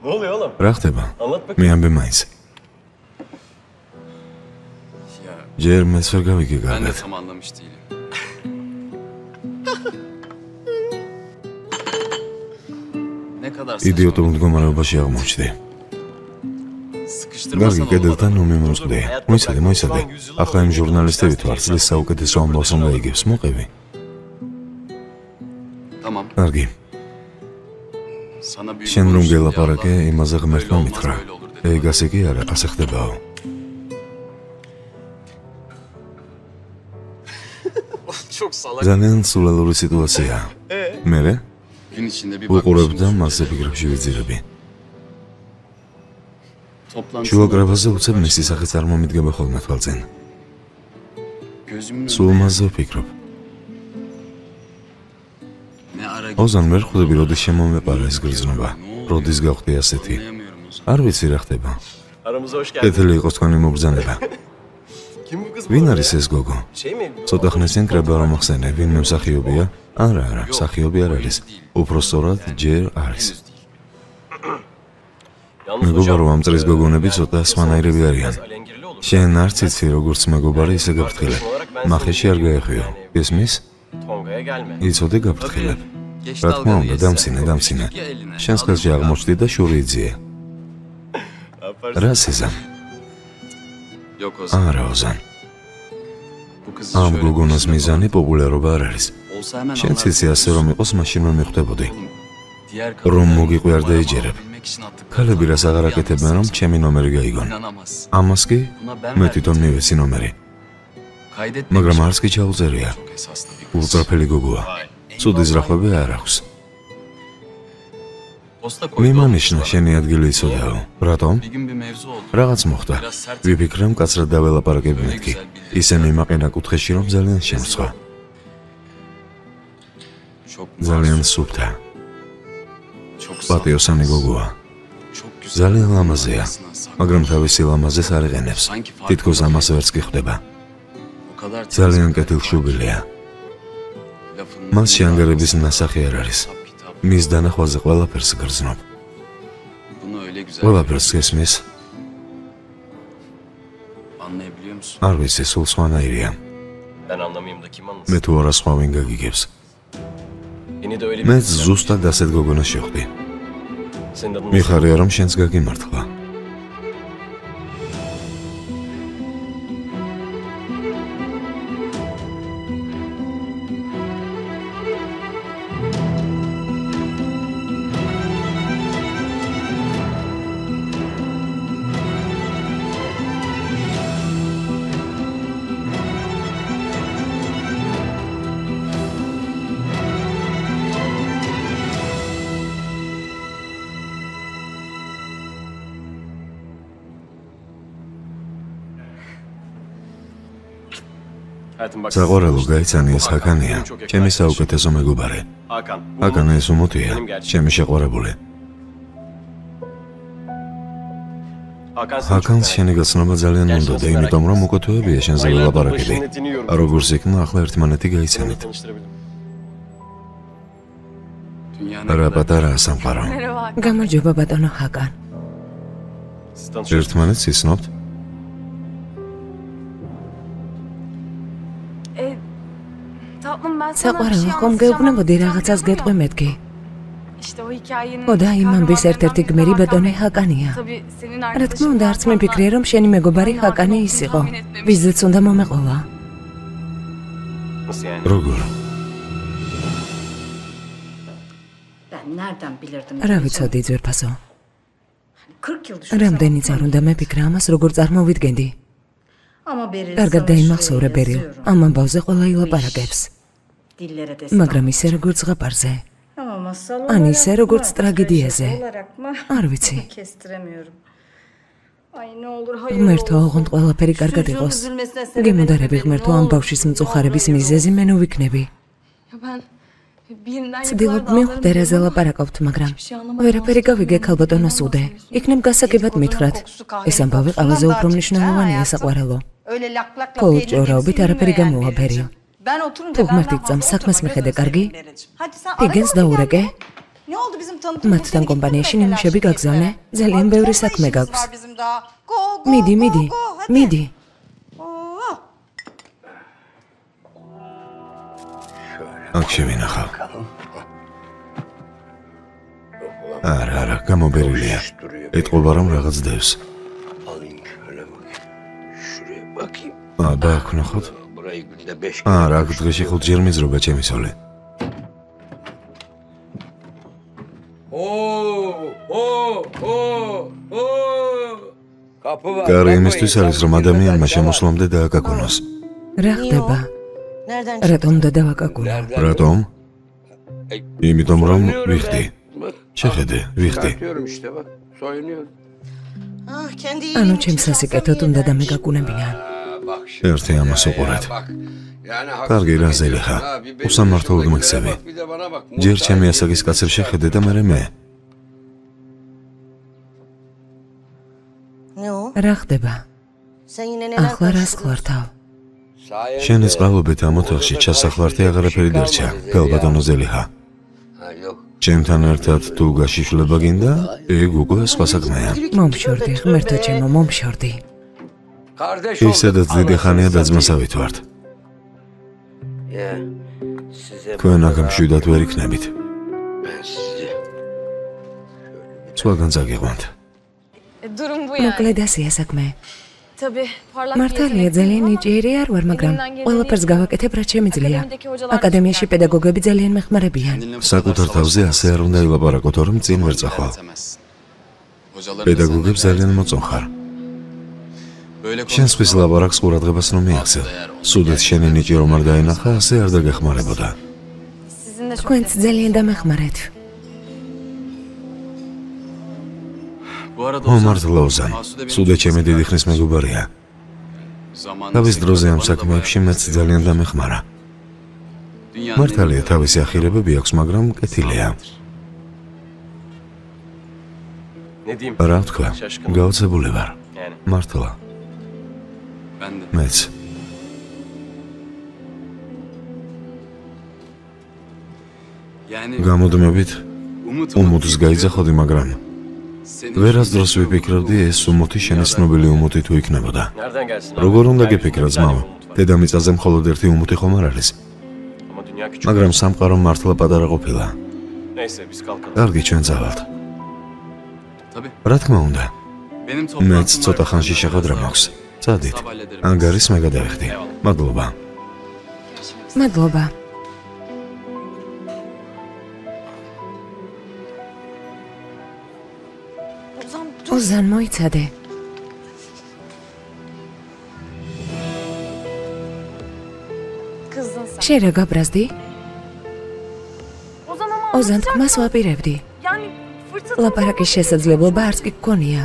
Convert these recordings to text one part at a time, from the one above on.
რა ხდება? მე ამბე მაინც. ჯერ მეც ვერ გავიგე კარგად. იდიოტურ მდგომარეობაში აღმოჩნდი. გარგი კედელთან მომიმოსყდი. მოიცადე. ახლა იმ ჟურნალისტებით ვარ, წლის საუკეთესო ამბავს უნდა იგებს, მოყევი. კარგი. შენ რომ გელაპარაკე, იმაზე ღმერთმა მითხრა. ეგ ასე კი არა, ასე ხდებაო. ძალიან სულელური სიტუაცია. მერე? უყურებ და მასზე ფიქრებში ვიძირები. შუაგრაბაზე უცებ მისი სახე წარმომიდგება ხოლმე თვალწინ. სულ მასზე ვფიქრობ. ოზან ვერ ხვდები, როდის შემომეპარა ეს გრძნობა, როდის გავხდი ასეთი. არ ვიცი რა ხდება. კეთილი იყოს თქვენი მობრძანება. ვინ არის ეს გოგო? ცოტა ხნის წინ კრება რომ ახსენე, ვინმე მსახიობია? არა, მსახიობი არ არის. უпроსტორად ჯერ არის. მეგობარ რომ ამ წრის გოგონები ცოტა სხვანაირები არიან. შენ არც იცი როგორც მეგობარი ისე გაფრთხილებ. მახეში არ გაეხვიო. გესმის? იცოდე გაფრთხილებ. რა თქმა უნდა, დამცინე. შენს ხელში აღმოჩნდი და შური იძიე. რა სიზამ? არა, ოზან. ამ გოგონას მიზანი პოპულარობა არ არის. შენც იცი ასე რომ იყოს, მაშინ რომ მიხვდებოდი. რომ მოგიყვიარდა ეჯერებ. ქალები რას აღარ აკეთებენ, რომ ჩემი ნომერი გაიგონ. ამას კი მე თვითონ მივეცი ნომერი. მაგრამ არც კი ჩაუწერია. უძრაფელი გოგოა. ცუდი ზრახვები არ აქვს. მიმანიშნა შენი ადგილი იცოდაო. რატომ? რაღაც მოხდა. ვიფიქრე მკაცრად დაველაპარაკები მეთქი. ისე მიმაყენა კუთხეში, რომ ძალიან შემსვა. ძალიან სუფთა. პატიოსანი გოგოა. ძალიან ლამაზია, მაგრამ თავისი ლამაზეს არ იყენებს. თითქოს ამას ვერც კი ხვდება. ძალიან კეთილშობილია. მასში ანგარების ნასახი არ არის. მის დანახვაზე ყველაფერს გრძნობ. ყველაფერს გესმის? არ ვიცი, სულ სხვანაირია. მე თუ არა სხვა ვინ გაგიგებს. მეც ზუსტად ასეთ გოგონას შეხვდი. მიხარია რომ შენც გაგიმართლა. საყვარელო გაიცანი ეს ჰაკანია, ჩემი საუკეთესო მეგობარი. ჰაკანა ეს უმოთია, ჩემი შეყვარებული. ჰაკანს შენი გაცნობა ძალიან უნდოდა, იმიტომ რომ უკეთოებია შენზე ველაპარაკები. როგორც იქნა, ახლა ერთმანეთი გაიცანით. რა პატარაა სამყარო. გამარჯობა ბატონო ჰაკან. ერთმანეთს იცნობთ? საყვარელო, ხომ გეუბნებოდი რაღაცას გეტყვი მეთქი. ხო და იმ ამბის ერთ-ერთი გმირი ბატონი ჰაკანია. რა თქმა უნდა, არც მიფიქრია, რომ შენი მეგობარი ჰაკანი ის იყო. ვიზეც უნდა მომეყოლა. როგორ? რა ვიცოდი, ძვირფასო. რამდენიც არ უნდა მეფიქრა ამას, როგორ წარმოვიდგენდი. კარგად დაიმახსოვრე ბერილ, ამ ამბავზე ყველა ილაპარაკებს. მაგრამ ისე როგორც ზღაპარზე. ან ისე როგორც ტრაგედიაზე. არ ვიცი. ღმერთო, ოღონდ ყველაფერი კარგად იყოს. გემოდარები ღმერთო, ამ ბავშვის მწუხარების მიზეზი მე ნუ ვიქნები. ცდილობ მივხვდე რაზე ლაპარაკობთ, მაგრამ ვერაფერი გავიგე ქალბატონოს უდე. იქნებ გასაგებად მითხრათ. ეს ამბავი ყველაზე უფრო მნიშვნელოვანია საყვარელო. მხოლოდ ჭორაობით არაფერი გამოვაბერი. თუ ღმერთი გწამს, საქმეს მიხედე, კარგი? იგენს დაურეკე? მათთან კომპანიაში ნიმუშები გაგზავნე? ძალიან ბევრი საქმე გაქვს. მიდი. აქ შევინახავ. არა, გამობერილია. ეტყობა რომ რაღაც დევს. აბა, აქ ნახოთ. რა დღეში 5 ჯერ მიზრობა ჩემი სოლე. კარი იმისთვის არის, რომ ადამიანმა შემოსვლამდე დააკაკუნოს. რა ხდება? რატომ დავაკაკუნა? რატომ? იმიტომ რომ ვიხდი. შეხედე, ვიხდი. ანუ ჩემს სასიკეთოდ უნდა დამეგაკუნებინან. ერთი ამას უყურეთ. კარგი რა ზელიხა. უსამართლოდ მიქცევი. ჯერ ჩემი ასაკის კაცებს შეხედე და მერე მე. რა ხდება? ახლა რას ხლართავ? შენი წყალობით ამ ოთახში ჩასახლართი აღარაფერი დარჩა, გალბატონო ზელიხა. ჩემთან ერთად თუ გაშიშვლება გინდა, ეგ უკვე სხვა საქმეა. მომშორდი, ღმერთო ჩემო, მომშორდი. ისედაც დიდი ხანია დაძმასავით ვართ. თქვენ აქ მშვიდად ვერ იქნებით. სხვაგან წაგიყვანთ. მოკლედ ასია საქმე. მართალია ძალიან ნიჭიერი არ ვარ, მაგრამ ყველაფერს გავაკეთებ, რაც შემიძლია. აკადემიაში პედაგოგები ძალიან მეხმარებიან. საკუთარ თავზე ასე არ უნდა ილაპარაკოთ, რომ წინ ვერ წახვალ. პედაგოგებს ძალიან მოწონხარ. შენს ხვის ლაპარაკს ყურადღებას რომ მიაქცევ. სულით შენი ნიჭი რომ არ დაენახა, ასე არ დაგეხმარებოდა. თქვენც ძალიან დამეხმარეთ. მომართლა ოზან, სუდე ჩემი დიდი ხნის მეგობარია. თავის დროზე ამ საქმეებში მეც ძალიან დამეხმარა. მართალია თავისი ახირებები აქვს, მაგრამ კეთილია. რა ვთქვა, გაოცებული ვარ. მართლა. მეც. გამოდმებით, უმუდს გაიძახოდი, მაგრამ ვერასდროს ვიფიქრობდი ეს უმუთი შენი ცნობილი უმუთი თუ იქნებოდა. როგორ უნდა გიფიქრა ძმაო? დედამიწაზე მხოლოდ ერთი უმუთი ხომ არ არის? მაგრამ სამყარო მართლა პატარა ყოფილა. კარგი, ჩვენ წავალთ. რა თქმა უნდა. მეც ცოტა ხანში შეხვედრა მაქვს. წადით. ანგარის მე გადავიხდი. მადლობა. მადლობა. ოზან მოიცადე. შენ რა გაბრაზდი? ოზან თქმას ვაპირებდი. ლაპარაკის შესაძლებლობა არც კი გქონია.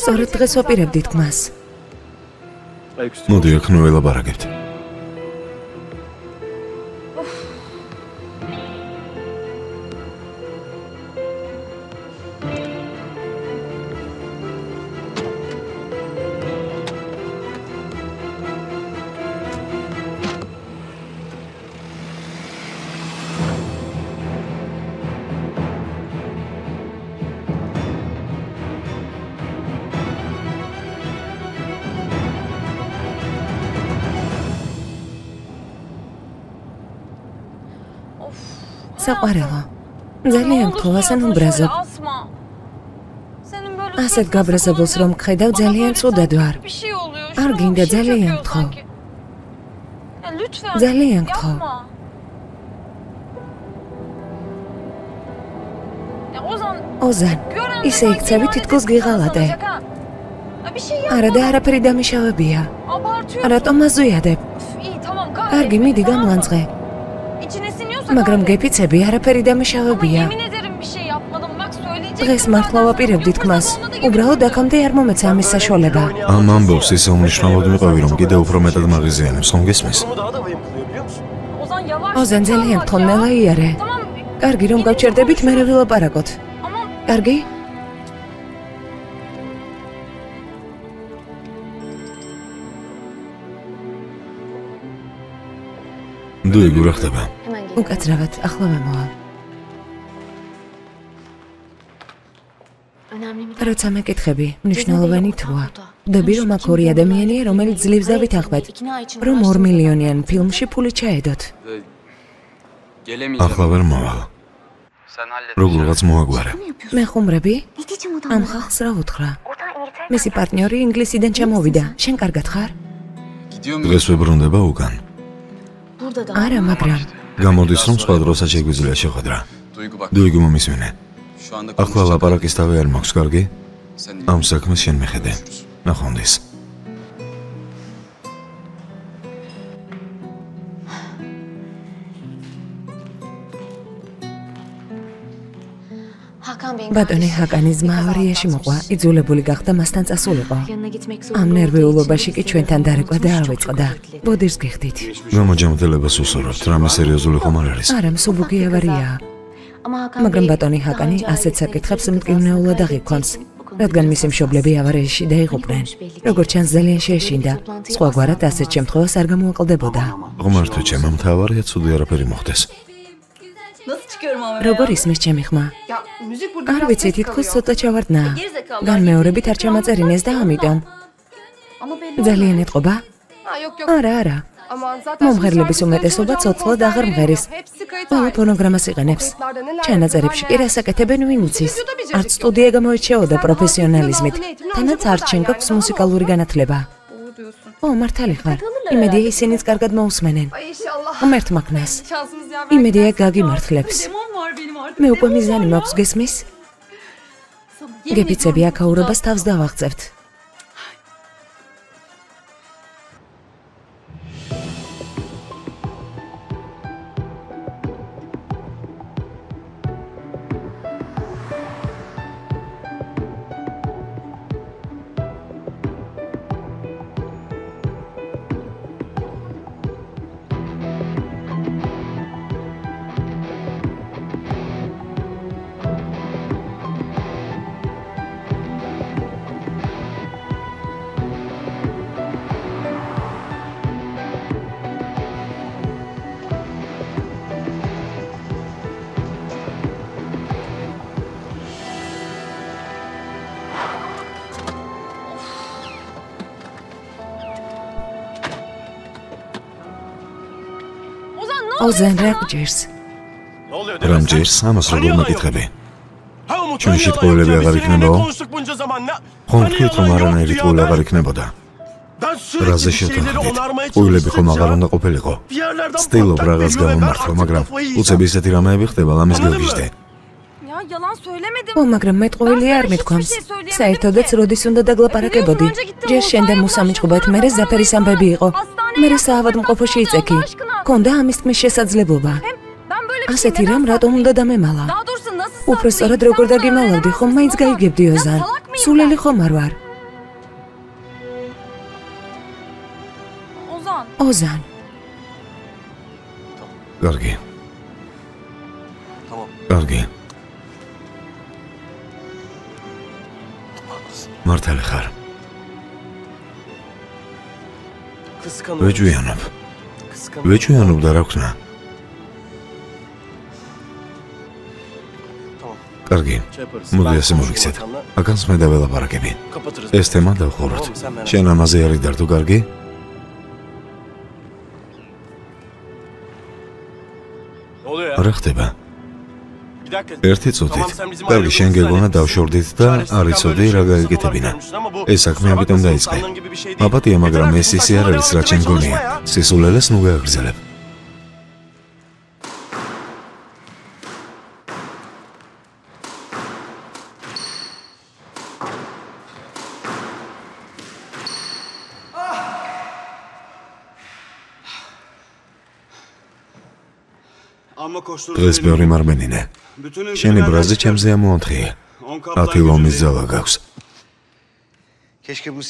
სწორედ დღეს ვაპირებდი თქმას. მოდი აქ ნუ ელაპარაკებთ. საყვარელო, ძალიან გთხოვა, სანამ ბრაზობ. ასეთ გაბრაზებულს რომ გხედავ, ძალიან ცუდად ვარ. არ გინდა, ძალიან გთხოვ. ძალიან გთხოვ. ოზან, ისე იქცევი, თითქოს გიღალატე. არა და არაფერი დამიშავებია. რატომ აზვიადებ? კარგი, მიდი გამლანძღე. მაგრამ გეფიცები, არაფერი დამიშავებია. დღეს მართლა ვაპირებდი თქმას. უბრალოდ აქამდე არ მომეცა ამის საშუალება. ამ ამბობს ისე უმნიშვნელოდ მიყავი, რომ კიდევ უფრო მეტად მაღიზიანებს, ხომ გესმის? ოზან, ძალიან გთხოვ, ნელა იარე. კარგი, რომ გავჩერდებით, მერე ვილაპარაკოთ. კარგი? დუიგუ რა ხდება? უკაცრავად, ახლა მომავალ. როცა მეკითხები, მნიშვნელოვანი თვაა. ვდები, რომ აქ ორი ადამიანია, რომელიც ძლივს და ვითანხმეთ, რომ 2 მილიონიან ფილმში ფული ჩაედოთ. ახლა ვერ მოვალ. როგორღაც მოაგვარა. მე ხუმრები? ამ ხალხს რა უთხრა? მისი პარტნიორი ინგლისიდან ჩამოვიდა. შენ კარგად ხარ? დღეს ვებრუნდება უკან. არა, მაგრამ გამოდის რომ სხვა დროსაც შეგვიძლია შეხვედრა. დუიგუ მომისმენე. ახლა ლაპარაკის თავი არ მაქვს, კარგი? ამ საქმეს შენ მიხედე. ნახვამდის. ბატონი ჰაკანის ძმა ავარიაში მოყვა, იძულებული გახდა მასთან წასულიყო. ამ ნერვიულობაში კი ჩვენთან დარეკვა და ავეწყდა. ბოდირს გიხდით. გამოჯანმრთელებას უსურვებთ, რამე სერიოზული ხომ არ არის? არა, მსუბუქი ავარიაა. მაგრამ ბატონი ჰაკანი ასეთ საკითხებს მტკივნეულად აღიქვამს, რადგან მისი მშობლები ავარიაში დაიღუპნენ. როგორც ჩანს, ძალიან შეეშინდა. სხვაგვარად ასეთ შემთხვევას არ გამოაკლდებოდა. ღმერთო ჩემო, მთავარია ცუდი არაფერი მოხდეს. როგორ ისმის ჩემი ხმა? არ ვიცი, თითქოს ცოტა ჩავარდნა. განმეორებით არ ჩამაწერინეს და ამიტომ. ძალიან ეტყობა? არა. მომღერლების უმეტესობა ცოცხლად აღარ მღერის. ყველა ფონოგრამას იყენებს. ჩანაწერებში კი რას აკეთებენ ვინ იცის. არც სტუდია გამოირჩეოდა პროფესიონალიზმით. თანაც არ ჩვენ გვაქვს მუსიკალური განათლება. მართალი ხარ. იმედია ისინიც კარგად მოусმენენ. ღმერთ მაქნას. იმედია გაგიმართლებს. მე უკვე მიზანი მაქვს, გესმის? გეფიცები აქაურობას თავს დავაღწევთ. ოზან რა გჯერს? რამ ჯერს? ამას როგორ მეკითხები? ჩვენ შეტყობილები აღარ იქნებაო? ხომ თქვით, რომ არანაირი ტყუილი აღარ იქნებოდა? რაზე შევთანხმდით? ტყუილები ხომ აღარ უნდა ყოფილიყო? ცდილობ რაღაც გამომართვა, მაგრამ უცებ ისეთი რამეები ხდება, ამის გეგიჟდე. მაგრამ მე ტყუილი არ მithქვამს. საერთოდაც როდის უნდა დაგლაპარაკებოდი? ჯერ შენ და მუსა მიჭყობათ, მერე ზაფერის ამბები იყო. მერე საავადმყოფოში იწექი. ქონდა ამის თქმის შესაძლებლობა. ასეთი რამ რატომ უნდა დამემალა? უფრო სწორად როგორ დაგიმალავდი, ხომ მაინც გაიგებდი ოზან. სულელი ხომ არ ვარ? ოზან. კარგი. კარგი. მართალი ხარ. ვეჯვიანობ. ვეჯვიანობ და რა ვქნა? კარგი, მოდი ასე მოვიქცეთ. აქაც მე დაველაპარაკები. ეს თემა დავხუროთ. შენ ამაზე არ იდარდო, კარგი? რა ხდება? ერთი წუთით. კარგი, შენ გეგონა დავშორდით და არ იცოდი რა გაიგეთებინა. ეს საქმე ამიტომ დაიწყე. აპატია, მაგრამ ეს ისე არ არის, რაც შენ გონია. სისულელეს ნუ გააგრძელებ. დღეს ბევრი მარბენინე. შენი ბრაზი ჩემზე ამოანთხია. 10 ლომის ძალა გაქვს.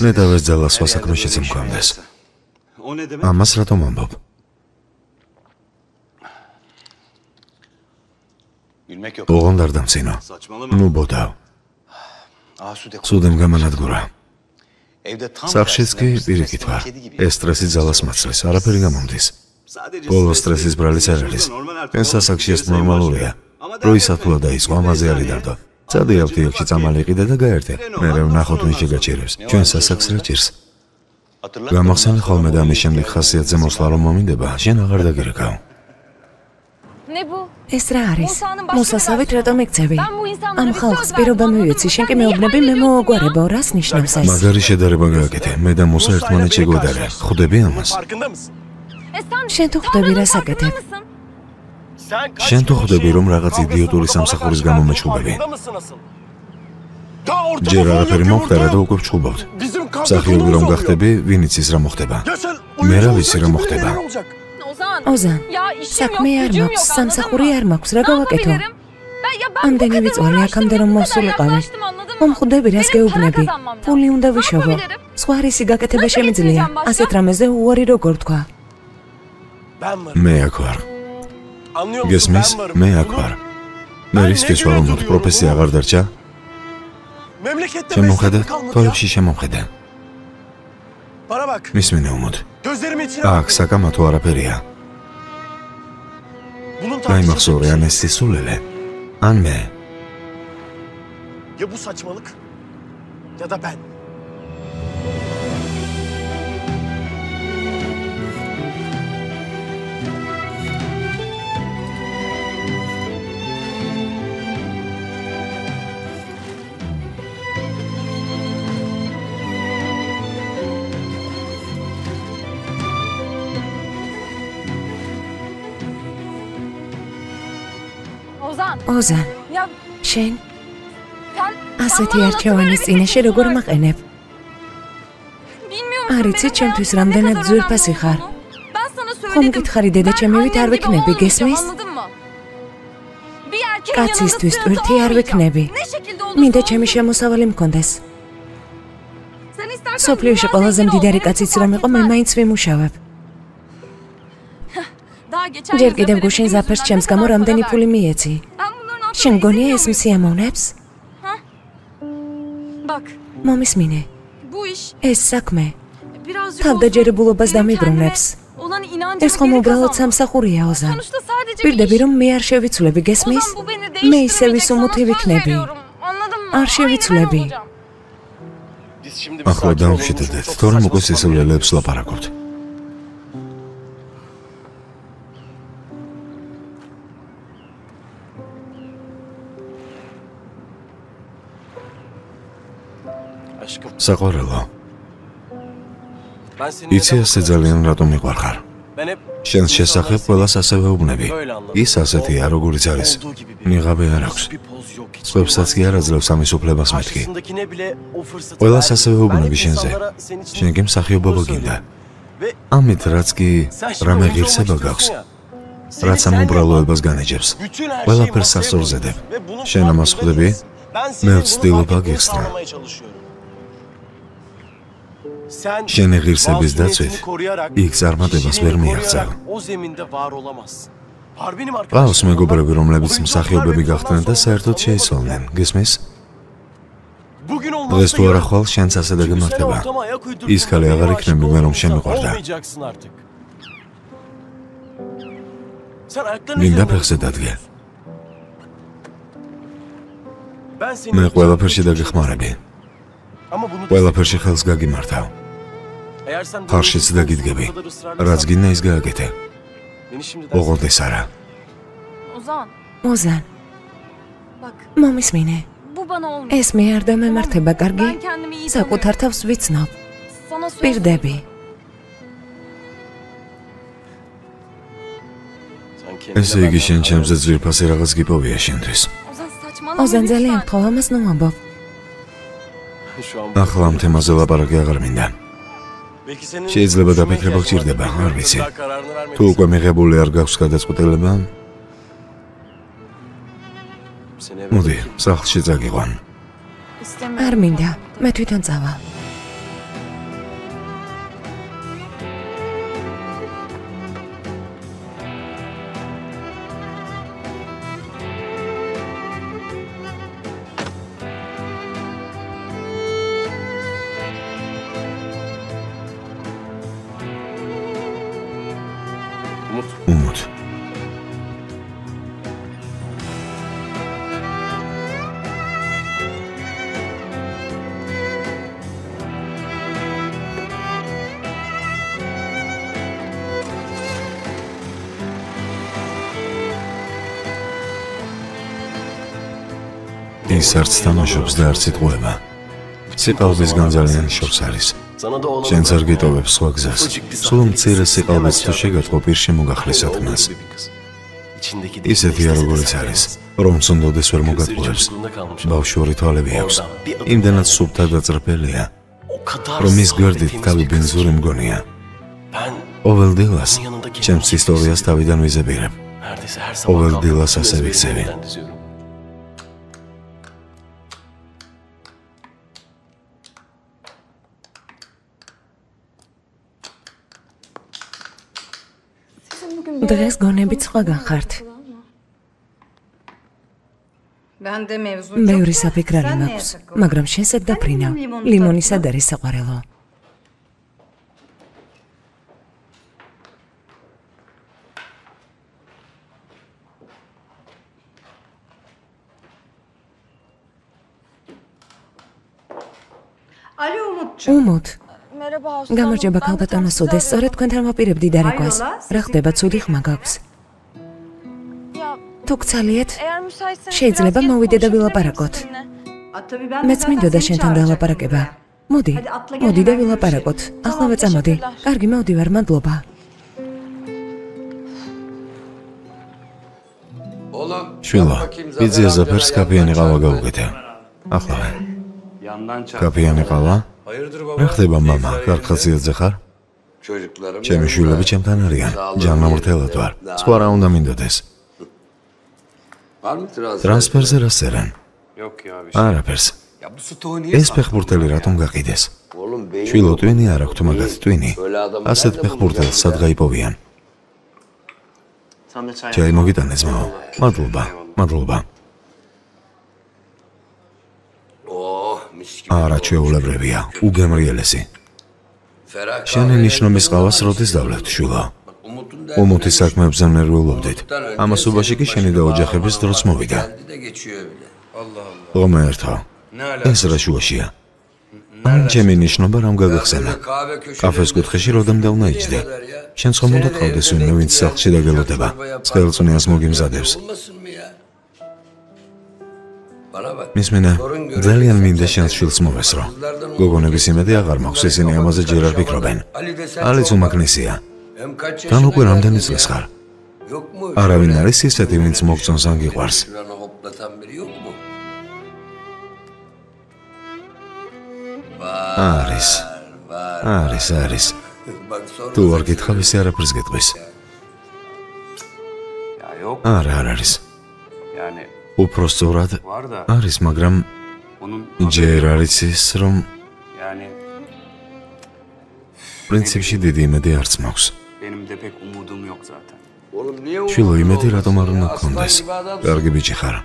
ნედავეს ძალა სხვა საქმეშიც მქონდეს. ამას რატომ ამბობ? ოღონდ არ დამცინო. ნუ ბოდავ. სუდემ გამანადგურა. სახშიც კი პირიქით ვარ. ეს სტრესი ძალას მაცლის, არაფერი გამომდის. ბოლო სტრესის ბრალიც არ არის. ეს სასახშიეს ნორმალურია. როისათულა დაიწყო, ამაზე არ იდარდო. წადი აფთიაქში წამალი იყიდე და გაერთე. მერე ვნახოთ ვინ შეგაჭირებს. ჩვენ სასაკს რა ჭირს. გამახსენე ხოლმე და ამის შემდეგ ხასიათზე მოსვლა რომ მომინდება, შენ აღარ დაგირეკავ. ეს რა არის? მოსასავით რატომ ეკცევი? ამ ხალხს პირობა მივეცი, შენ კი მეუბნები მე მოაგვარებო, რას ნიშნავს ეს? მაგარი შედარება გააკეთე. მე და მოსა ერთმანეთს შეგვედარა. ხვდები ამას? შენ თუ ხვდები რას აკეთებ? შენ თუ ხვდები რომ რაღაც იდიოტური სამსახურის გამო მეჩხუბები? ჯერ არაფერი მომხდარა და უკვე ვჩხუბავთ. მსახიობი რომ გახდები, ვინ იცის რა მოხდება? მე რა ვიცი რა მოხდება? ოზან, საქმე არ მაქვს, სამსახური არ მაქვს, რა გავაკეთო? ამდენი ვიწვალე აქამდე რომ მოვსულიყავი. მომხვდები რას გეუბნები? ფული უნდა ვიშოვო. სხვა რისი გაკეთება შემიძლია? ასეთ რამეზე უარი როგორ თქვა? მე აქ ვარ. გესმის? მე აქ ვარ. მე რისთვის ვარ რომ პროფესია აღარ დარჩა? შემომხედე, თვალებში შემომხედე. მისმინე უმოდ. აქ საკამათო არაფერია. დაიმახსოვრე ან ეს სისულელე, ან მე. Ya bu saçmalık ya da ben. ოზან, შენ ასეთი არჩევანის წინაშე როგორ მაყენებ? არ იცი ჩემთვის რამდენად ძვირფასი ხარ. ხომ გითხარი დედა ჩემივით არ ვიქნები, გესმის? კაცისთვის ტვირთი არ ვიქნები. მინდა ჩემი შემოსავალი მქონდეს. სოფლიოში ყველაზე მდიდარი კაციც რომ იყო, მე მაინც ვიმუშავებ. ჯერ კიდევ გუშინ ზაფერს ჩემს გამო რამდენი ფული მიეცი. შენ გონია ეს მსიამოვნებს? მომისმინე. ეს საქმე თავდაჯერებულობას დამიბრუნებს. ეს ხომ უბრალოდ სამსახურია, ოზან. პირდები რომ მე არ შევიცვლები, გესმის? მე ისე ვისუმუთი ვიქნები. არ შევიცვლები. ახლა დავუშვიდეთ, თორემ უკვე სისულელეებს ლაპარაკობთ. საყვარელო, იცი ასე ძალიან რატომ მიყვარხარ? შენს შესახებ ყველას ასევე უბნები. ის ასეთია, როგორიც არის. მიღაბე არ აქვს. სხვებსაც კი არ აძლევს ამის უფლებას მეთქი. ყველას ასევე უბნები შენზე. შენ კი მსახიობობა გინდა. ამით რაც კი რამე ღირსება გაქვს, რაც ამ უბრალოებას განეჯებს. ყველაფერს ასწორზედებ. შენ ამას ხვდები? მე ვცდილობ აგიხსნა. შენი ღირსების დაცვით იქ წარმატებას ვერ მიაღწევ. ყავს მეგობრები, რომლებიც მსახიობები გახდნენ და საერთოდ შეიცვალნენ, გესმის? დღეს თუ არა ხვალ შენც ასე დაგემართება. ის ქალი აღარ იქნები მე რომ შემიყვარდა. მინდა ფეხზე დადგე. მე ყველაფერში დაგეხმარები. ყველაფერში ხელს გაგიმართავ. ხარშიც დაგიდგები. რაც გინდა ის გააკეთე. ოღონდ არა. ოზან, მომისმინე. ეს მე არ დამემართება, კარგი? საკუთარ თავს ვიცნობ. პირდები. ესე იგი შენ ჩემზე ძვირფასი რაღაც გიპოვია შენთვის. ოზან, ძალიან გთხოვ, ამას ნუ ამბობ. ახლა ამ თემაზე ლაპარაკი აღარ მინდა. შეიძლება დაფიქრება გჭირდება, არ ვიცი. თუ უკვე მიღებული არ გაქვს გადაწყვეტილება, მოდი, სახლში წაგიყვან. არ მინდა, მე თვითონ წავალ. უმოდ. ის არც თამაშობს და არც იტყუება. სიყალბის განძალიანი შორს არის. შენც არ გიტოვებ სხვა გზას. სულ მცირე სიყალბეც თუ შეგატყო პირში მოგახლის სათქმას. ისეთია როგორიც არის, რომც უნდადეს ვერ მოგატყუებს. ბავშვური თვალები აქვს. იმდენად სუფთა და წრფელია, რომ ის გვერდით თავი ბინძური მგონია. ყოველ დილას ჩემს ისტორიას თავიდან ვიზებირებ. ყოველ დილას ასე ვიქცევი. დღეს გონებით სხვაგან ხართ. ბევრი საფიქრალი მაქვს, მაგრამ შენსად დაფრინავ. ლიმონისა და რის საყვარელო. უმოდ. გამარჯობა ქალბატონო სუდე, სწორედ თქვენთან ვაპირებდი დარეკვას. რა ხდება, ცუდი ხმა გაქვს? თუ გცალიეთ, შეიძლება მოვიდე და ვილაპარაკოთ. მეც მინდოდა შენთან დალაპარაკება. მოდი და ვილაპარაკოთ. ახლა წამოდი. კარგი, მოვდივარ, მადლობა. შვილო, პიძის ზაფერს კაფიანი ყავა გაუკეთე. ახლავე. კაფიანი ყავა? რა ხდება მამა, კარხაციელზე ხარ? ჩემი შვილები ჩემთან არიან, ჯანმრთელად ვარ. სხვა რა უნდა მინდოდეს? ტრანსფერზე რა წერენ? არაფერს. ეს ფეხბურთელი რატომ გაყიდეს? შვილო, ტვინი არ აქვთ მაგათ, ტვინი. ასეთ ფეხბურთელს სად გაიპოვიან? ჩაი მოგიტანე ძმაო. მადლობა. არა ჩვეულებრივია, უგემრიელესი. შენი ნიშნობის ყავას როდის დავლევთ, შვილო? უმოთის საქმეებზე ნერვიულობდით. ამასობაში კი შენი და ოჯახების დროც მოვიდა. ღომერთო, ეს რა შუაშია? ჩემი ნიშნობა რამ გაგახსენა? კაფეს კუთხეში როდემდე უნდა იჯდე? შენც ხომ უნდა ყავდეს ვინმე, ვინც სახლში დაგელოდება, წყელწვნიანს მოგიმზადებს. მისმენა, ძალიან მინდა შენს შვილს მოვესრო. გოგონების იმედი აღარ მაქვს, ისინი ამაზე ჯერ არ ფიქრობენ. ალიც უმაგნესია. თან უკვე რამდენი წლის ხარ? არავინ არის ისეთი, ვინც მოგწონს ან გიყვარს? არის. თუ არ გითხავ, ისე არაფერს გეტყვის. არა, არ არის. უფრო სწორად არის, მაგრამ ჯერ არის ის, რომ პრინციპში დიდი იმედი არც მაქვს. შვილო, იმედი რატომ არ უნდა გქონდეს? კარგი ბიჭი ხარ.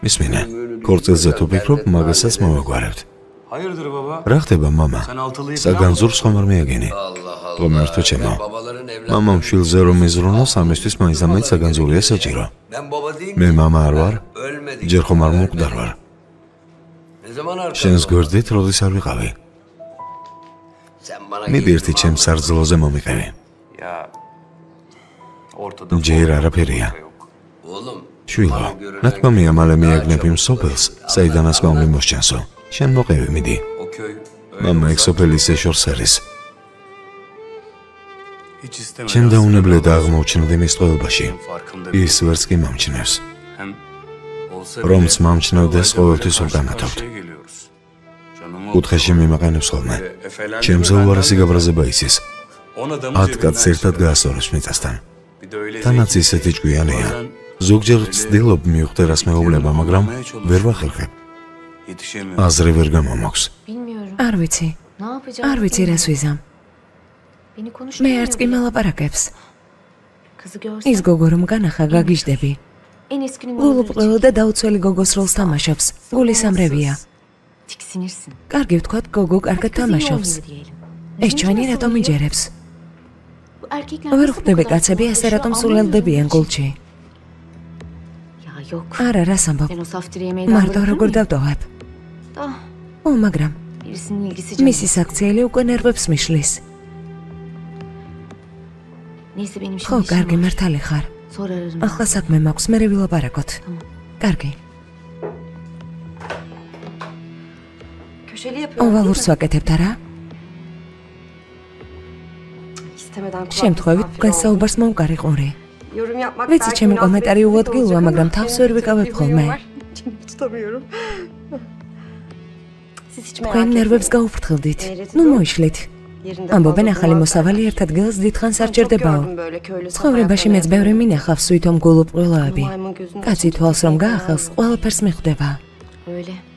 მისმინე, ქორწილზე თუ ფიქრობ, მაგასაც მოვაგვარებთ. რა ხდება, მამა? საგანძურს ხომ არ მიაგენი? ღომერთო ჩემო, მამამ შვილზე რომ იზრუნოს, ამისთვის მაინც საგანძურია საჭირო. მე მამა არ ვარ, ჯერ ხომ არ მომკვდარ ვარ. შენს გვერდით როდის არ ვიყავი? მიდი ერთი ჩემს სარძლოზე მომიყევი. ჯერ არაფერია. შვილო, ნათქვამია მალე მიაგნებ იმ სოფელს, საიდანაც მომიმოსჩენსო. შენ მოყევი, მიდი. მამა ეგ სოფელი ისე შორს არის. შენ დაუნებლე და აღმოჩნდი მის ტყუილბაში. ის ვერც კი მომჩნევს. რომც მომჩნევდეს, ყოველთვის უკანათავთ. კუთხეში მიმაყენებს ხოლმე. ჩემზე უარესი გაბრაზება ისის. 10 კაცს ერთად გაასწორებს მიწასთან. თანაც ისეთი ჭკვიანია. ზოგჯერ ვცდილობ მივხვდე რას მეუბნება, მაგრამ ვერ ვახერხებ. აზრი ვერ გამომაქვს. არ ვიცი რას ვიზამ. მე არც კი მელაპარაკებს. ის გოგო რომ განახა, გაგიჟდები. გულუბრყელო და დაუცველი გოგოს როლს თამაშობს. გულისამრევია. კარგი ვთქვათ, გოგო კარგად თამაშობს. ეს ჩვენი რატომ იჯერებს? ვერ ხვდები კაცები ასე რატომ სულელდებიან გულში? არა, რას ამბობ? მარტო როგორ დავტოვებ? მაგრამ მისი საქციელი უკვე ნერვებს მიშლის. ხო, კარგი, მართალი ხარ. ახლა საქმე მაქვს, მერე ვილაპარაკოთ. კარგი. ოვალურს ვაკეთებთ არა? შემთხვევით თქვენ საუბარს მომკარიყური. ვიცი ჩემი კომენტარი უადგილოა, მაგრამ თავს ვერ ვიკავებ ხოლმე. თქვენ ნერვებს გაუფრთხილდით. ნუ მოიშლით. ამბობენ ახალი მოსავალი ერთ ადგილას დიდხანს არ ჭირდებაო. ცხოვრებაში მეც ბევრი მინახავს ვითომ გულუბრყვილოები. კაცი თვალს რომ გაახელს, ყველაფერს მიხვდება.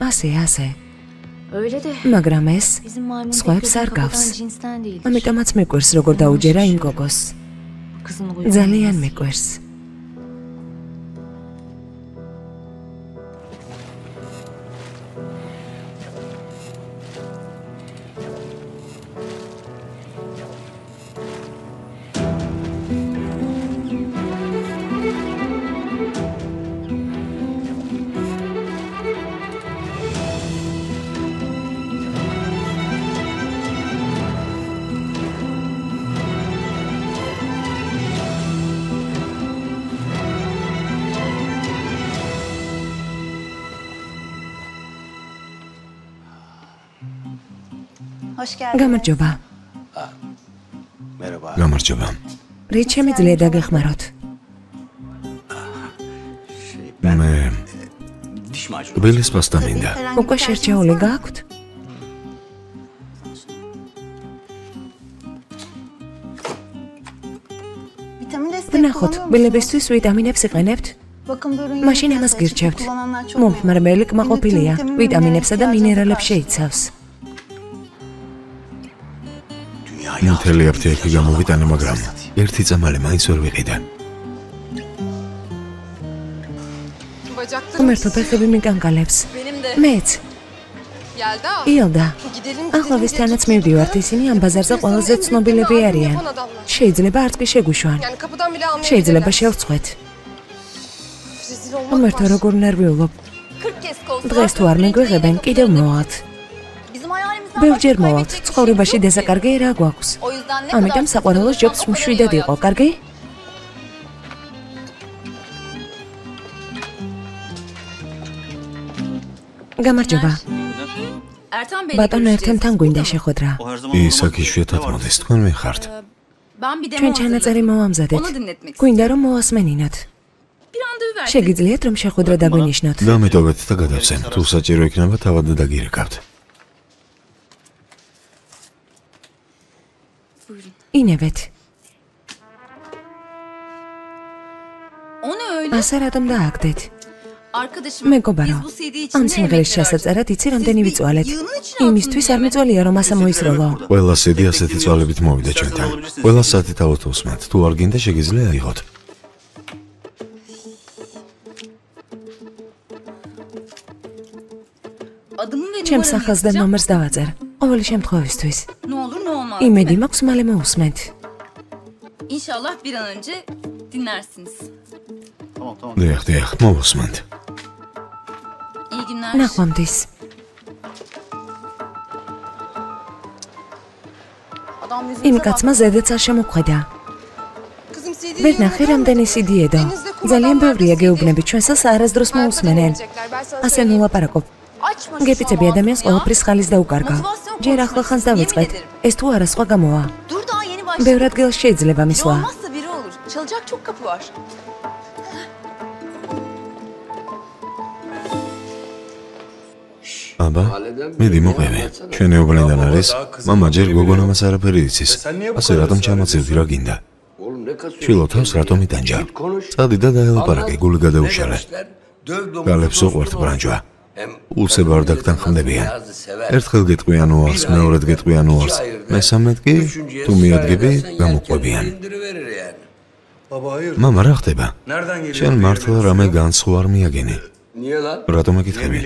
ასე. მაგრამ ეს სხვაებს არ გავს. ამიტომაც მეკვირს როგორ დაუჯერა იმ გოგოს. ძალიან მეკვირს. გამარჯობა. გამარჯობა. რით შემიძლია დაგეხმაროთ? მე კბილის პასტა მინდა. უკვე შერჩეული გააქვთ? ვნახოთ, კბილებისთვის ვიტამინებს იყენებთ? მაშინ ამას გირჩევთ. მომხმარებელი კმაყოფილია, ვიტამინებსა და მინერალებს შეიცავს. მთელი აფთიაქი გამოვიტანე, მაგრამ ერთი წამალი მაინც ვერ ვიყიდა. უმერთო ფეხები მიკანკალებს. მეც. იელდა. ახლა ვისთანაც მივდივართ, ისინი ამ ბაზარზე ყველაზე ცნობილები არიან. შეიძლება არც კი შეგვიშვან. შეიძლება შევწყვეთ. უმერთო როგორ ნერვიულობ. დღეს თუ არ მიგვიღებენ, კიდევ მოვალთ. ბევრჯერ მოვალთ, ცხოვრებაში დასაკარგე რა გვაქვს. ამიტომ საყვარელოს ჯობს მშვიდად იყო, კარგი? გამარჯობა. ბატონო, ერთემთან გვინდა შეხვედრა. ის აქ იშვიათად მოდის, თქვენ მე ხართ. ჩვენ ჩანაწერი მოვამზადეთ. გვინდა რომ მოვასმენინოთ. შეგიძლიათ რომ შეხვედრა დაგვინიშნოთ? დამეტოვეთ და გადავსემ. თუ საჭირო იქნება, თავად დაგირეკავთ. ინევეთ. ასე რატომ დააგდეთ? მეგობარო, ამ სიმღერის შესაწერად იცი რამდენი ვიწვალეთ. იმისთვის არ მიწვალია რომ ასე მოისროლო. ყველა CD ასეთი წვალებით მოვიდა ჩვენთან. ყველა საათი თავად უსმენთ. თუ არ გინდა შეგიძლია აიღოთ. ჩემს სახელს და ნომერს დავაწერე. ყოველი შემთხვევისთვის. იმედი მაქვს მალე მოусმენთ. İnşallah bir an önce dinlersiniz. დიახ, მოვუსმენთ. İyi günler. ნახვამდის. იმ კაცმა ზედაც არ შემოყვედა. ვერ ნახე რამდენი CD ედო. ძალიან ბევრია გეუბნები, ჩვენსას არასდროს მოусმენენ. ასე ნულაპარაკობ. გეპიცები ადამიანს ყველაფრის ხალის დაუკარგა. ჯერ ახლა ხანს დავიწყეთ. ეს თუ არა სხვა გამოვა. ბევრ ადგილას შეიძლება მისვლა. Olmazsa biri olur. Çalacak çok kapı var. აბა, მიდი მოყევი. ჩვენი უბნიდან არის, მამა ჯერ გოგონამას არაფერი იცის. ასე რატომ ჩამოწევდი რა გინდა? შვილო თავს რატომ იტანჯა? წადი და დაელაპარაკე, გული გადაუშალე. გალებს უყვართ ბრანჯვა. ულსებ არდაგთან ხმდებიან. ერთხელ გეტყვიან უარს, მეორედ გეტყვიან უარს, მესამედ კი თუ მიადგები, გამოყვებიან. მამა რა ხდება? შენ მართლა რამე განსხვავ არ მიაგენი? რატომ ეკითხები?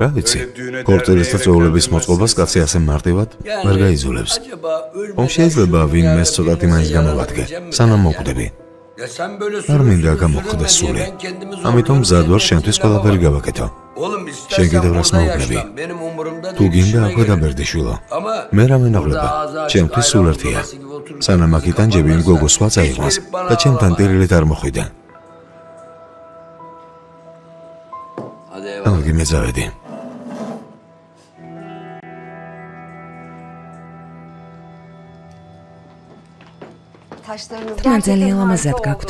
რა ვიცი, კორტელის და წვეულების მოწყობას კაცი ასე მარტივად ვერ გაიზოლებს. ხომ შეიძლება ვინმეს ცოტათი მაინც გამოვადგე, სანამ მოკვდები. არ მინდა გამოხდეს სული. ამიტომ მზად ვარ შენთვის ყველაფერი გავაკეთო. შენ კიდევ რას მოუგნები? თუ გინდა აქვე დაბერდი შვილო. მე რა მენაღლება? ჩემთვის სულ ერთია. სანამ აქ იტანჯები იმ გოგოს სვაც აიყვანს და ჩემთან ტირილით არ მოხვიდა. ალგი მეძავედი. Თან ძალიან ლამაზად გაქვთ.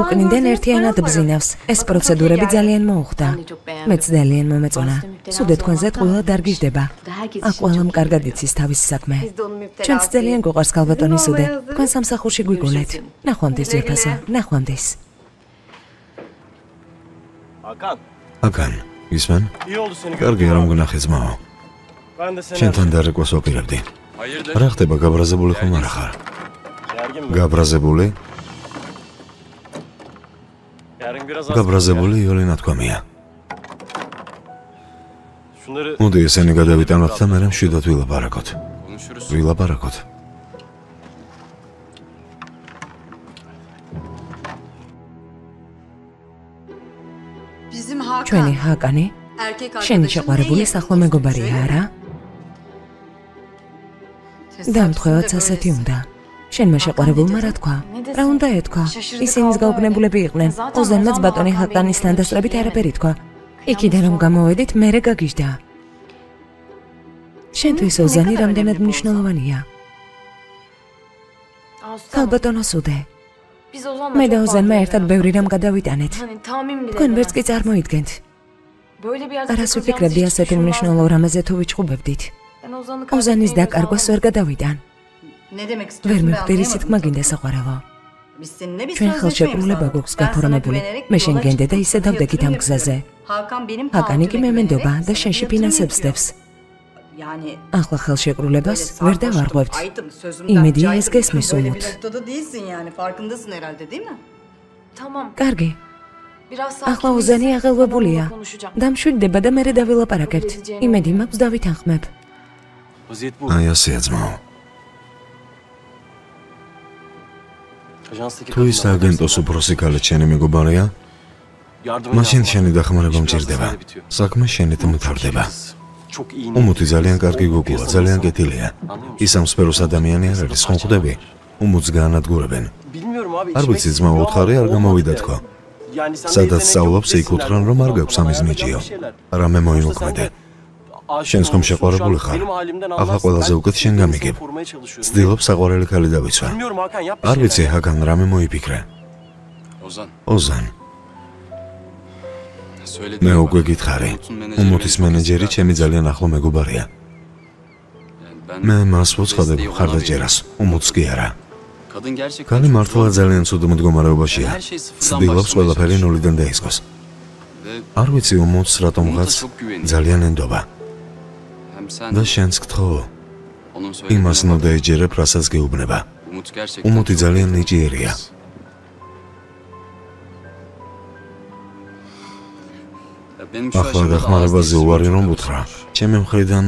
უკნიდან ერთიანად ბზინავს. ეს პროცედურები ძალიან მოუხდა. მეც ძალიან მომეწონა. სუდე თქვენზეთ ყველა დარგიჟდება. აქ ყველამ კარგად იცის თავის საქმე. ჩვენც ძალიან გვიყვარს ქალბატონი სუდე. თქვენ სამსახურში გვიგონეთ. ნახვამდის ძვირფასო, ნახვამდის. აკან, ისმენ? კარგი რომ გნახე ძმაო. შენთან დარეკვას ვაპირებდი. რა ხდება, გაბრაზებული ხომ არა ხარ? გაბრაზებული? გაბრაზებული იოლი ნათქვამია. მოდი ესენი გადავიტანოთ და მერე მშვიდად ვილაპარაკოთ. ვილაპარაკოთ. ჩვენი ჰაკანი? შენი შეყვარებული სახლო მეგობარია, არა? დამთხოვაც ასეთი უნდა. შენმა შეყვარებულმა რა თქვა? რა უნდა ეთქვა? ისინიც გაუგნებულები იყვნენ. ოზანმაც ბატონი ჰაკანის თანდასწრებით არაფერი თქვა. იქიდან რომ გამოვედით, მერე გაგიჟდა. შენთვის ოზანი რამდენად მნიშვნელოვანია? ქალბატონო სუდე. მე და ოზანმა ერთად ბევრი რამ გადავიტანეთ. თქვენ ვერც კი წარმოიდგენთ. რას ვიფიქრებდი ასეთი მნიშვნელოვან რამაზე თუ ვიჩხუბებდით? ოზანის დაკარგვას ვერ გადავიტან. ვერ მივხვდი სიტყვა გინდა საყვარელო. ჩვენ ხელშეკრულება გვაქვს გაფორმებული. მე შენ გენდე და ისე დავდეგით ამ გზაზე. ჰაკანი კი მემენდობა და შენში ფინანსებს დებს. ახლა ხელშეკრულებას ვერ დავარღვევთ. იმედია ეს გესმის უმოთ. კარგი. ახლა ოზანი აღელვებულია. დამშვიდდება და მერე დავილაპარაკებთ. იმედი მაქვს დავითანხმებ. აი ასეა ძმაო. თუ ის აგენტოს უფროსი ქალი შენი მეგობარია, მაშინ შენი დახმარება მჭირდება. საქმე შენით მთავრდება. უმუთი ძალიან კარგი გოგოა, ძალიან კეთილია. ის ამ სფეროს ადამიანი არ არის, ხომ ხვდები? უმუთს გაანადგურებენ. არ ვიცი ძმაო, უთხარი არ გამოვიდა თქო. სადაც სწავლობს იქ უთხრან რომ არ გაქვს ამის ნიჭიო. რამე მოიმოქმედე. შენს ხომ შეყვარებული ხარ? ახლა ყველაზე უკეთ შენ გამიგებ. ცდილობ საყვარელი ქალი დავიცვა. არ ვიცი ჰაკან რამე მოიფიქრე. ოზან. მე უკვე გითხარი. უმუთის მენეჯერი ჩემი ძალიან ახლო მეგობარია. მე მას ვუცხადებ ხარდაჭერას, უმუთს კი არა. ქალი მართლა ძალიან ცუდ მდგომარეობაშია. ცდილობს ყველაფერი ნულიდან დაისკოს. არ ვიცი უმუთს რატომღაც ძალიან ენდობა. და შენს გთხოვ, იმას ნუ დაეჯერებ, რასაც გეუბნება. უმუთი ძალიან ნიჭიერია. ახლა დახმარებაზე უარი რომ უთხრა, ჩემი მხრიდან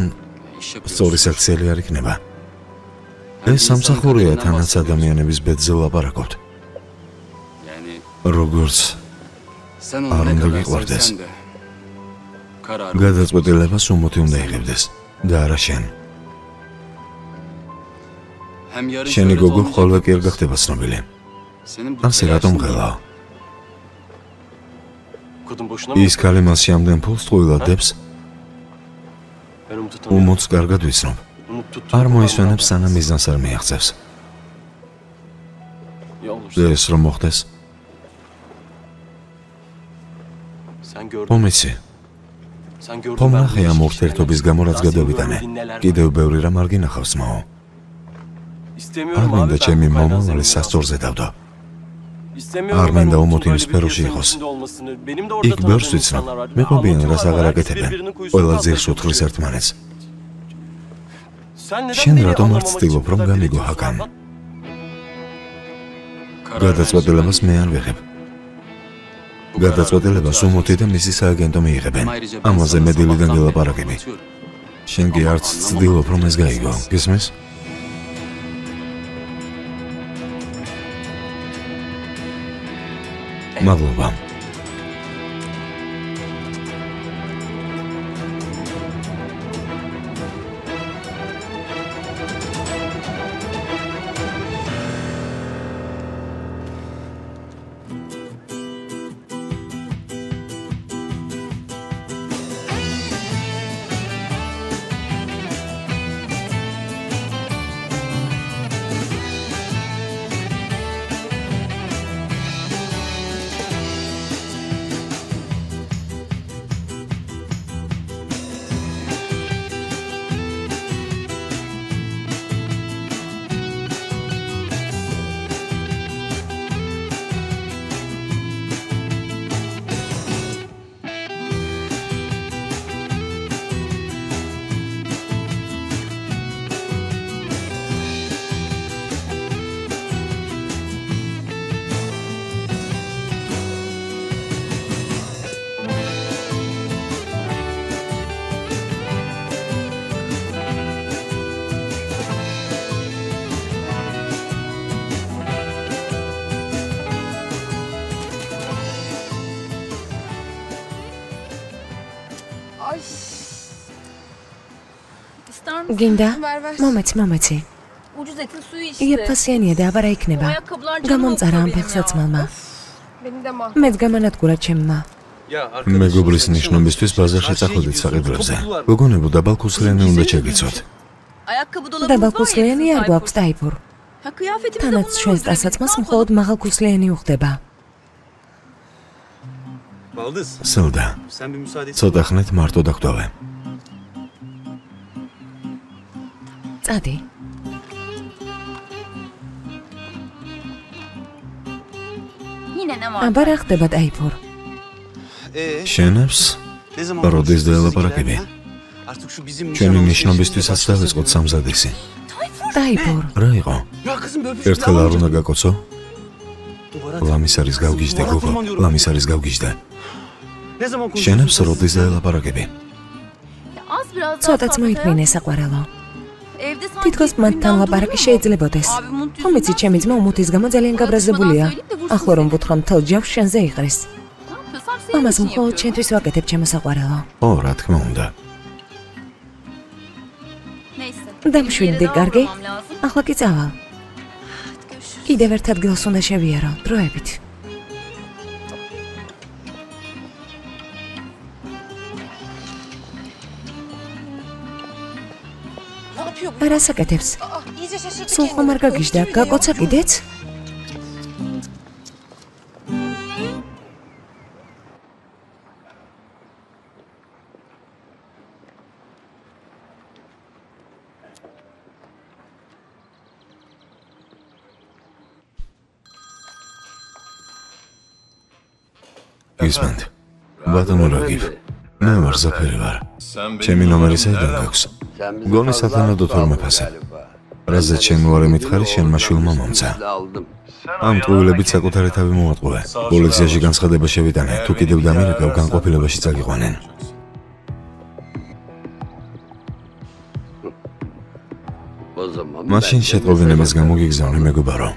სწორი საქციელი არ იქნება. ეს სამსახურია, თანაც ადამიანების ბედზე ვლაპარაკობთ. როგორც არ უნდა გიყვარდეს. გადაწყვეტილებას უმუთი უნდა იღებდეს და არა შენ. შენი გოგო ხოლმე კი არ გახდება ცნობილი. ასე რატომ ღელაო? ის ქალი მასში ამდენ ფულს ტყუილად დებს? უმუთს კარგად ვიცნობ. არ მოისვენებს სანამ მიზანს არ მიაღწევს. და ეს რომ მოხდეს? მომიცი. pomnახე ამ ურთიერთობის გამო რაც გადავიტანე. კიდევ ბევრი რამ არ გინახავს მაო. არ მინდა ჩემი მომავალი სასწორზე დავდო. არ მინდა უმოთი იმ სფეროში იყოს. იქ ბევრს ვიცნობ. მეყობიან რას აღარ აკეთებენ. ყველა ძირს უთხრის ერთმანეთს. შენ რატომ არ ცდილობ რომ გამიგო ჰაკან? გადაწყვეტილებას მე არ ვიღებ. გადაწყვეტილებას უმოთი და მისი სააგენტო მიიღებენ. ამაზე მე დილიდან გელაპარაკები. შენ კი არც ცდილობ რომ ეს გაიგო, გისმის? მადლობა. ister misin? გინდა? Ver, ver. მომეცი. Ucuz etin suyu işte. იაფასიანია და აბარა იქნება. Ayakkabılar canım გამომწარა ამ okuyor benim ფეხსაცმელმა. Beni de mah. მეც გამანადგურა ჩემმა. მეგობრის ნიშნობისთვის ბაზარში წახვედით საყიდველზე. გოგონებო დაბალქუსლიანი უნდა შეგიცოთ. Ayakkabı dolabımız var ya. დაბალქუსლიანი არ გვაქვს დაიფურ. Ha kıyafetimize თანაც bunu ჩვენს özledik. ტასაცმელს მხოლოდ მაღალქუსლიანი უხდება. Baldız, სელდა, sen bir müsaade et. ცოტა ხნით მარტო დაგტოვე. წადი. Yine ne var? აბა რა ხდება დაიფურ? შენებს Ne zaman Parodiz konuşuruz de bizimkiler, lapara gibi. ha? Artık şu bizim ჩვენი nişan ნიშნობისთვისაც alışverişine დავიწყოთ სამზადისი. დაიფურ. რა იყო? Ya kızım böyle bir şey ერთხელ არ უნდა გაკოცო? Duvara ლამის არის გავგიჟდე, გოგო. ლამის არის გავგიჟდე. Ne zaman konuşuruz? შენებს როდის დაელაპარაკები? Ya az biraz daha ცოტაც sabır მოითმინე ya. საყვარელო. Evde sanki თითქოს ilk მათთან günden ლაპარაკი duruyor. შეიძლებოდეს. Abimin თუ მიცი ჩემი ძმა უმუთის გამო ძალიან გაბრაზებულია. ახლა რომ ვუთხრა მთელ ჯავს შენზე იყრის. Ne yapıyorsam senin ამას için მხოლოდ yapıyorum. ჩემთვის ვაკეთებ ჩემო საყვარელო. ო, რა თქმა უნდა. Neyse. დამშვიდდი, Bir yere daha კარგი? uğramam lazım. ახლა კი წავალ. Görüşürüz. კიდევ ერთ ადგილს უნდა შევიარო, დროებით. Ne yapıyor bu? რა საკეთებს? Aa, iyice şaşırdı სულ ხომ არ გაგიჟდა? Öptü bile გაკოცა ya. კიდეც? გისმენთ. ბატონო რაგიფ. მე ვარ ზაფერი ვარ. ჩემი ნომერი საიდან გაქვს? გონი სათანადო თორმე ფასი. რაზე ჩემი ვარი მითხარი შენმა შვილმა მომცა. ამ ტყუილებით საკუთარი თავი მოატყუე. პოლიციაში განცხადება შევიტანე. თუ კიდევ დამირეკავ, განყოფილებაში წაგიყვანენ. მაშინ შეტყობინებას გამოგიგზავნე მეგობარო.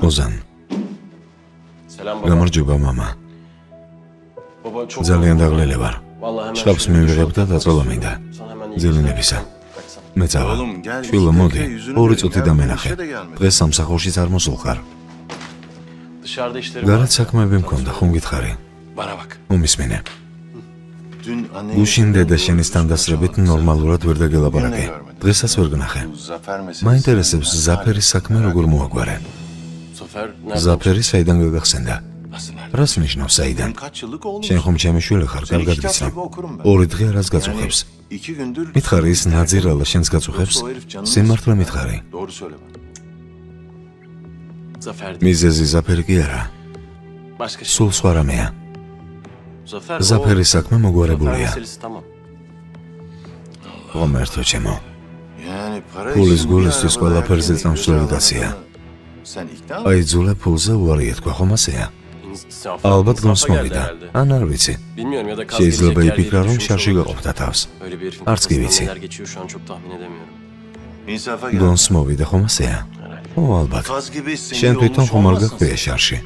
ოზან. გამარჯობა მამა. ძალიან დაღლილი ვარ. შხაპს მივიღებ და დაწოლა მინდა. ძილინებისა. მე წავალ. შვილო მოდი, 2 წუთი დამენახე. დღეს სამსახურშიც არ მოსულყარ. გარეთ საქმეები მქონდა, ხომ გითხარი? მომისმინე. გუშინ დედა შენის თანდასრებით ნორმალურად ვერ დაგელაპარაკე. დღესაც ვერ გნახე. მაინტერესებს ზაფერის საქმე როგორ მოაგვარე. ზაფერი საიდან გაგახსენდა? რას ნიშნავს საიდან? შენ ხომ ჩემი შვილი ხარ, კარგად ვიცნობ. 2 დღე არას გაწუხებს. მითხარი ის ნაძირალა შენს გაწუხებს? სიმართლე მითხარი. მიზეზი ზაფერი კი არა. სულ სხვა რამეა. ზაფერის საქმე მოგვარებულია. ღომერთო ჩემო. ფულის გულისთვის ყველაფერზე წამსვლელი დაცია. აიძულე ფულზე უარი ეთქვა, ხომ ასეა? ალბათ გონს მოვიდა, ან არ ვიცი. შეიძლება იფიქრა, რომ შარში გაყოფდა თავს. არც კი ვიცი. გონს მოვიდა, ხომ ასეა? ო, ალბათ. შენ თვითონ ხომ არ გაქვია შარში?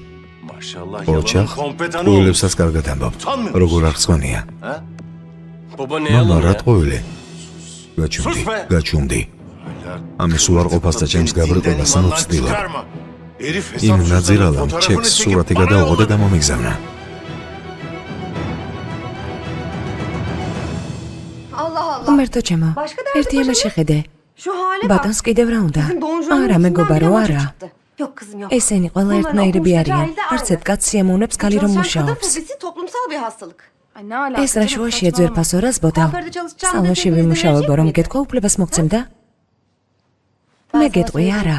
ოჩახ, ტყუილებსაც კარგად ამბობ. როგორ არ ხსვანია? მამა, რა ტყუილი? გაჩუმდი. ამის უარყოფას და ჩემს გაბრიყებას ნუცდილებ. იმ ნაძირალამ ჩეკს სურათი გადაუღო და გამომიგზავნა. ღმერთო ჩემო, ერთი ემა შეხედე. ბატონს კიდევ რა უნდა? არა, მეგობარო, არა. ესენი ყველა ერთნაირები არიან. არც ერთ კაცს სიამოვნებს ქალი რომ მუშაობს. ეს რა შუაშია ძვირფასო რას ბოდავ? სალონში ვიმუშავებო რომ გეთქვა უფლებას მოგცემდა? მე გეტყვი არა.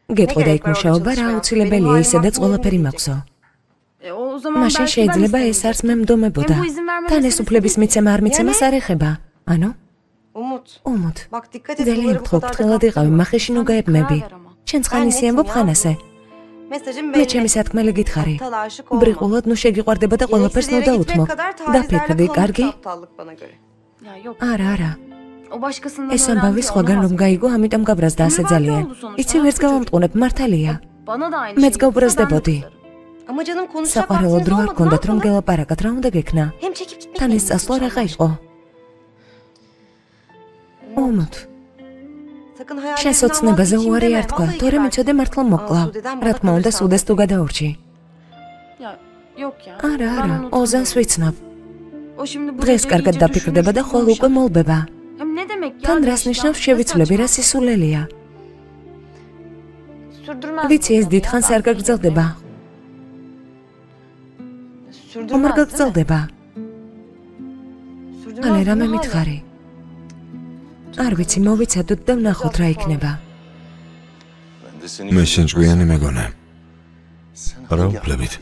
გეტყვი და იქ მუშაობა რა აუცილებელია ისედაც ყველაფერი მაქვსო. მაშინ შეიძლება ეს არც მე მდომებოდა. თან ეს უფლების მიცემა არ მიცემას არ ეხება. ანუ? უმუთ. ძალიან გთხოვ, ფრთხილად იყავი, მახეში ნუ გაებმები. შენ ცხანისი ამბობ ხანასე. მე ჩემი სათქმელი გითხარი. ბრიყულად ნუ შეგიყვარდება და ყველაფერს ნუ დაუთმო. დაფიქრდი, კარგი? არა. ეს ამბავი სხვაგან რომ გაიგო, ამიტომ გაბრაზდა ასე ძალიან. იცი ვერც გავამტყუნებ, მართალია. მეც გავბრაზდებოდი. საყვარელო დრო არ გქონდათ რომ გელაპარაკათ, რა უნდა გექნა? თან ეს წასვლა რაღა იყო? უმუთ. შენ სოცნებაზე უარი არ თქვა, თორე მიცოდე მართლა მოკლავ. რა თქმა უნდა, სუდეს თუ გადაურჩი. არა, ოზანს ვიცნობ. დღეს კარგად დაფიქრდება და ხოლ უკვე მოლბება. თან რას ნიშნავს შევიცვლები, რა სისულელია? ვიცი, ეს დიდხანს არ გაგრძელდება. არ გაგრძელდება. ალე რამე მითხარი. არ ვიცი, მოვიცადოთ და ვნახოთ რა იქნება. მე შენ ჭკვიანი მეგონა. რა უფლებით?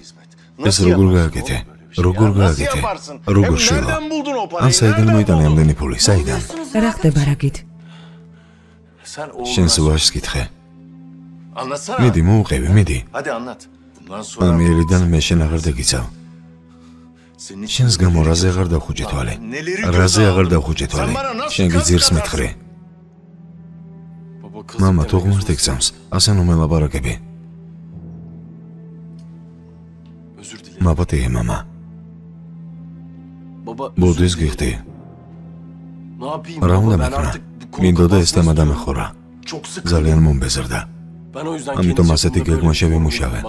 ეს როგორ გააკეთე? როგორ შვილა? ან საიდან მოიტანე ამდენი ფული? საიდან? რა ხდება რაგით? შენს ვაჟს კითხე. მიდი, მოუყევი, მიდი. ამიერიდან მე შენ აღარ დაგიცავ. შენს გამო რაზე აღარ დავხუჭე თვალე? რაზე აღარ დავხუჭე თვალე? შენ გიძირს მითხრე. მამა, თუ ღმერთ ეგცამს, ასე ნუ მელაპარაკები. მაპატიე, მამა. ბოდის გიხდი. რა უნდა მეკნა? მინდოდა ეს თემა დამეხურა. ძალიან მომბეზრდა. ამიტომ ასეთი გეგმა შევიმუშავე.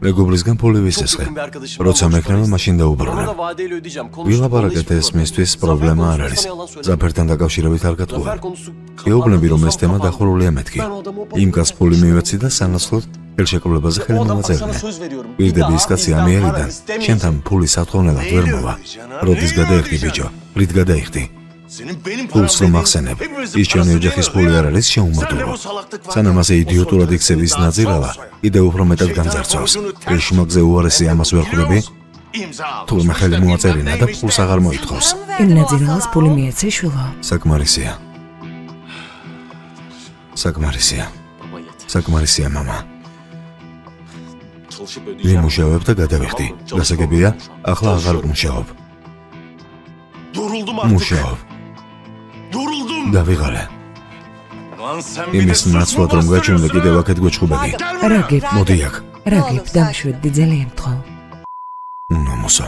მეგობრისგან ფული ვისესხე. როცა მეკნება, მაშინ დაუბრუნებ. ვილაპარაკეთ, ეს მისთვის პრობლემა არ არის. ზაფერთან დაკავშირებით არ გატყუარ. გეუბნები, რომ ეს თემა დახურულია მეთქი. იმ კაცს ფული მივეცი და სანაცვლოდ ხელშეკრულებაზე ხელი მოვაწერნე. ვირდები ის კაცი ამიერიდან, შენთან ფული სათხოვნელად ვერ მოვა. როდის გადაიხდი, ბიჭო? რით გადაიხდი? ფულს რომ ახსენებ, ის ჩვენი ოჯახის ფული არ არის შეუმატურო. სანამ ასე იდიოტურად იქცევის ნაძირალა, კიდევ უფრო მეტად განძარცვავს. რეშმაგზე უარესი ამას ვერ ხვდები? თურმე ხელი მოაწერინა და ფულს აღარ მოითხოვს. იმ ნაძირალას ფული მიეცე, შვილო. საკმარისია, მამა. ვიმუშავებ და გადავიხდი. გასაგებია, ახლა აღარ ვმუშაობ. მუშაობ. დავიღალე. იმის ნაცვლად რომ გაჩვენდა კიდევ აქეთ გვეჩხუბები. რა გებ? მოდი აქ. რა გებ? დამშვიდდი, ძალიან გთხოვ. ნამოსა.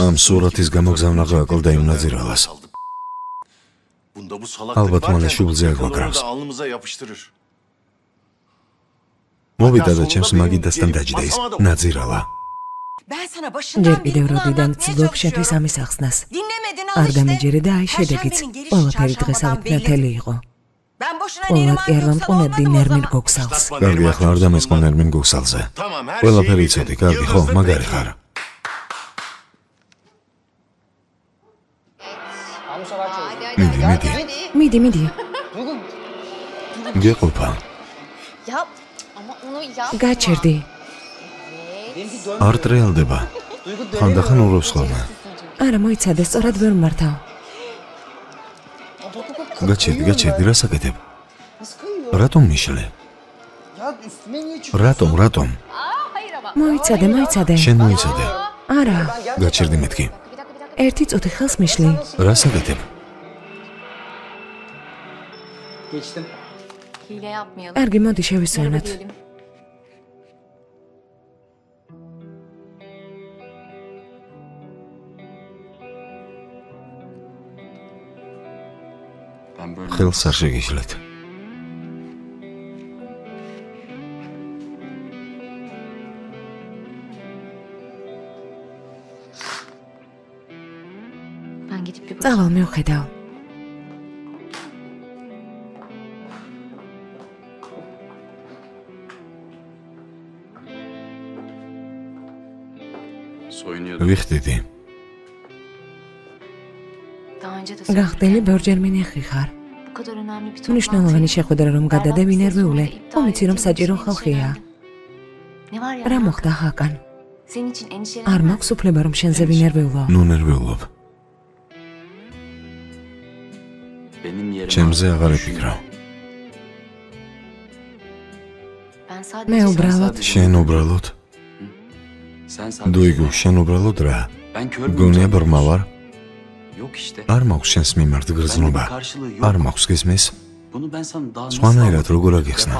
ამ სურათის გამოგზავნა გააკლდა იმ ნაძირალას. ალბათ მალე შუბლზე აგვაგრავს. მოვიდა და ჩემს მაგიდასთან დაჯდა ის ნაძირალა. ჯერ კიდევ როდიდან ცდილობ შენთვის ამის ახსნას. არ დამიჯერე და აი შედეგიც. ყველაფერი დღესავით ნათელი იყო. ყველად კი არ ვამტყუნებდი ნერმინ გოგსალს. კარგი, ახლა არ დამესყო ნერმინ გოგსალზე. ყველაფერი იცოდი, კარგი, ხო, მაგარი ხარ. მიდი. მიდი. გეყოფა. გაჩერდი. არ ტრიალდება. ხანდახან ურევს ხოლმე. არა, მოიცადე, სწორად ვერ მართავ. გაჩერდი, რა საკეთებ? რატომ მიშლე? რატომ? მოიცადე. შენ მოიცადე. არა, გაჩერდი მეთქი. ერთი წუთი ხელს მიშლი. რა საკეთებ? Geçtim. Hile yapmayalım. კარგი, მოდი შევისვენოთ. ხელს არ შეგიშლეთ. Ben gidip bir წავალ მივხედავ. ვიხდიდი. Daha önce de გახდელი ბევრჯერ მინეხი ხარ. bu kadar önemli bir მნიშვნელოვანი შეხვედრა რომ გადადე ვინერვიულე. მომიცი რომ საჭირო ხალხია. Ne var ya? რა მოხდა ჰაკან? Senin için endişelen. არ მაქვს უფლება რომ შენზე ვინერვიულო. ნუ ნერვიულობ. ჩემზე აღარ იფიქრა. Ben sadece მე უბრალოდ შენ უბრალოდ დუიგო, შენ უბრალოდ რა? გონია ბრმა ვარ? არ მაქვს შენს მიმართ გრძნობა. არ მაქვს გესმის? სხვანაირად როგორ აგიხსნა?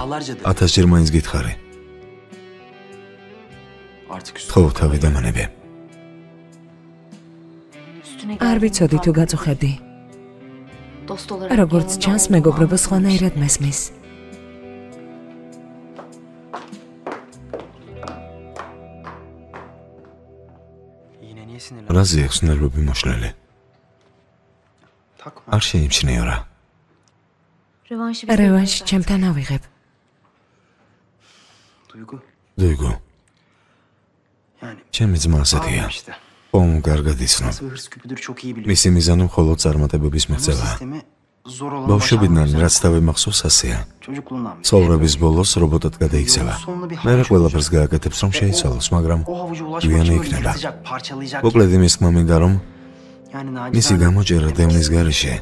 1000 ჯერ მაინც გითხარი. ხო, თავი დამანებე. üstüne არ ვიცოდი თუ გაწუხებდი. dost olarak როგორც yanında ჩანს, olmam მეგობრობა lazım. სხვანაირად მესმის. Yine niye sinirlendin? რაზე აქვს ნერვები მოშლელი? Takma. არ შეიმჩნეო რა. Revanşı რევანში ჩემთან ავიღებ. Duygu. დუიგო, Yani ჩემი ძმა ასეთია. ağlam işte. ომ კარგად იცნობ. Nasıl hırs küpüdür çok iyi biliyor. მისი მიზანი მხოლოდ წარმატებების Bu მიღწევაა. sistemi zor olan ბავშვობიდან başarmak რაც თავი მახსოვს ასეა. çocukluğundan beri. ცხოვრების ბოლოს რობოტად გადაიქცევა. მე ყველაფერს გააკეთებს რომ შეიცვალოს, მაგრამ O havucu ulaşmak გვიანი için იქნება. yırtacak, parçalayacak. მოკლედ იმის თქმა მინდა რომ Yani მისი nacizane გამოჭერა დევნის გარეშე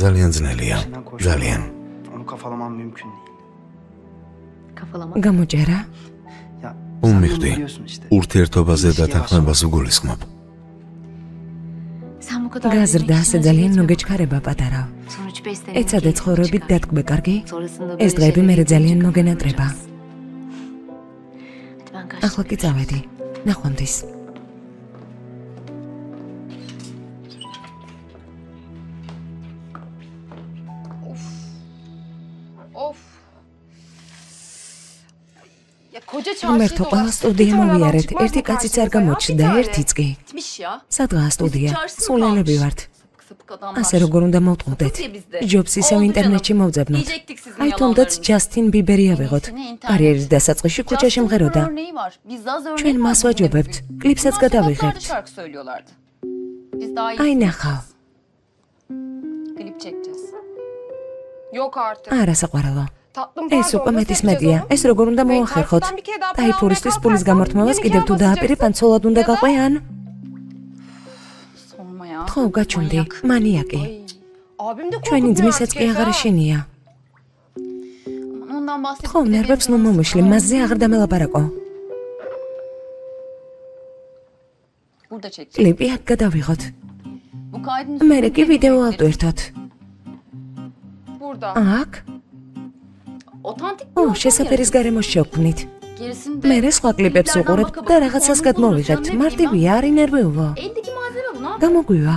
ძალიან ძნელია. içinden koşuyor. ძალიან. Onu kafalamam mümkün değil. kafalama. გამოჭერა? Ya უ sen მიხდი. bunu biliyorsun işte. ურთიერთობაზე დათანხმებას უგულისხმობ. Sen bu kadar გაზრდა bilmek ასე için ძალიან acele etme. მოგეჩქარება პატარა. Sonuç 5 sene. ეცადე ცხოვრებით დათკბე კარგი? Sonrasında ეს böyle დღეები მერე şeyleri ძალიან görünce მოგენატრება. kafayı Hadi ben kaçtım. ახლა კი წავედი. ნახვამდის. Of. Ya koca ღმერთო, ყველა სტუდია მოვიარეთ. ერთი კაციც არ გამოჩნდა, ერთიც კი. Bitmiş ya. სადღაა სტუდია? სულელები ვართ. Sapık adamlar. ასე როგორ უნდა მოვტყოდეთ. ჯობს ისევ ინტერნეტში მოვძებნოთ. Yiyecektik sizin აი თუნდაც yalanlarınızı. ჯასტინ ბიბერი ავიღოთ. კარიერის დასაწყისში ქუჩაში მღეროდა. Örneği var. Biz az örnek ჩვენ მას var. ვაჯობებთ. კლიპსაც Bunlar sokaklarda გადავიღებთ. şarkı söylüyorlardı. Biz daha iyi აი ნახავ. klip çekeceğiz. Yok artık. არა საყვარელო. Tatlım ეს უკვე მეტის მეტია. ეს როგორ უნდა მოახერხოთ? დაიფურისთვის პულის გამართმევას კიდევ თუ დააპირებ ან ცოლად უნდა გაყვე ან? Sorma ya. ხო, გაჩვენდი. მანიაკი. Abim de ჩვენი korkutmuyor ძმისაც artık კი აღარ Efe. შენია. Ondan bahsedip ხო, ნერვებს ნუ მომიშლი, მასზე აღარ დამელაპარაკო. Burada çekeceğiz. კლიპი აქ გადავიღოთ. Bu kaydın მერე კი ვიდეო ავტვირთოთ. burada. აქ? Otantik ო, შესაფერის გარემოს შევქმნით. Gerisinde მერე სხვა კლიპებს უყურებთ და რაღაცას გადმოვიღებთ. მარტივია, არ ინერვიულო. Eldeki malzeme bu. Ne yapalım? გამოგვივა.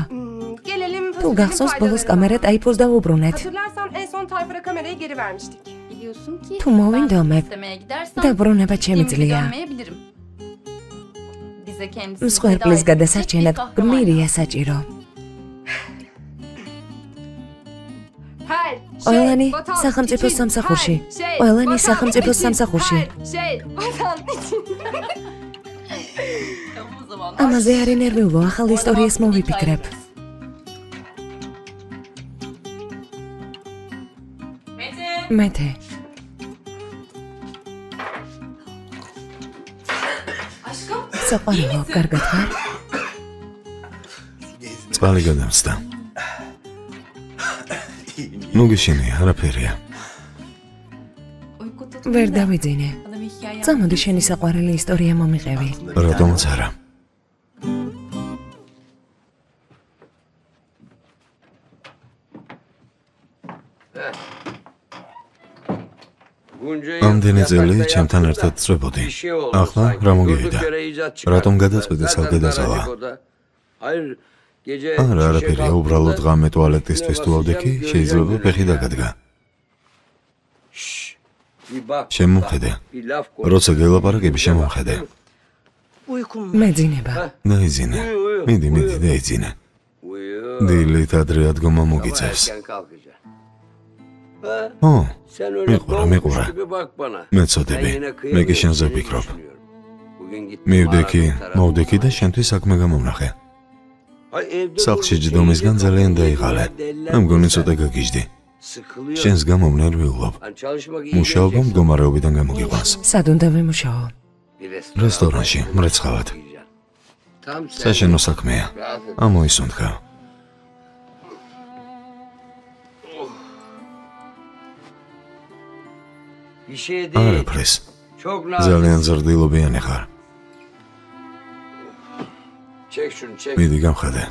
Gelelim თუ გახსოვს ბოლოს კამერა ტაიფოს დავუბრუნეთ. Hatırlarsan en son Tayfur'a kamerayı geri vermiştik. Biliyorsun ki თუ მოვინდომებ, istemeye gidersen დაბრუნება შემიძლია. dönmeyebilirim. Bize kendisini მსხვერპლის გადასარჩენად გმირია საჭირო. ყველანი სახელმწიფოს სამსახურში. ყველანი სახელმწიფოს სამსახურში. ამაზე არ ინერვიულო, ახალ ისტორიას მოვიფიქრებ. მეთე. საყვარელო, კარგად ხარ? წყალი გადამცდა. მოგიშინე, არაფერია. ვერ დავიძინე. წამოდი შენი საყვარელი ისტორია მომიყევი. რატომაც არა. ამდენი წელი ჩემთან ერთად წვებოდი. ახლა რა მოგივიდა? რატომ გადაწყვიტე ცალკე დაზავა? არა, არაფერია, უბრალოდ ღამე ტუალეტისთვის თუ ავდექი, შეიძლება ფეხი დაგადგა. შემომხედე. როცა გელაპარაკები, შემომხედე. მეძინება. დაიძინე. მიდი, დაიძინე. დილით ადრე ადგომა მოგიწევს. მიყურა. მეწოდები. მე კი შენზე ვფიქრობ. მოვდექი და შენთვის საქმე გამოვნახე. სახლში ჯდომისგან ძალიან დაიღალე. მე მგონი ცოტა გაგიჟდი. შენს გამო ვნერვიულობ. მუშაობა მდგომარეობიდან გამოგიყვანს. სად უნდა ვიმუშაო? რესტორანში, მრეცხავად. საშენო საქმეა. ამოისუნთქა. არაფრის. ძალიან ზრდილობიანი ხარ. მიდი გამხადე.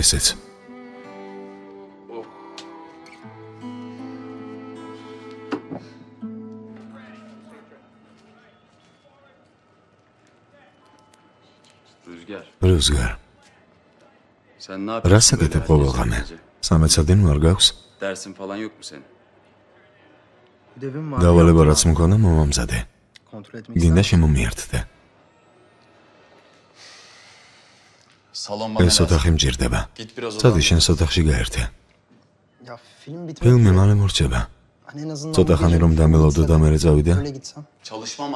ესეც. რუზგარ. რას აკეთებ ყოველ ღამე? სამეცადინ არ გაქვს? დავალება რაც მქონდა მომამზადე. გინდა შემომიერთდე. ეს ოთახი მჭირდება. წადი შენს ოთახში გაერთე. ფილმი მალე მორჩება. ცოტა ხანი რომ დამელოდო და მერე წავიდე.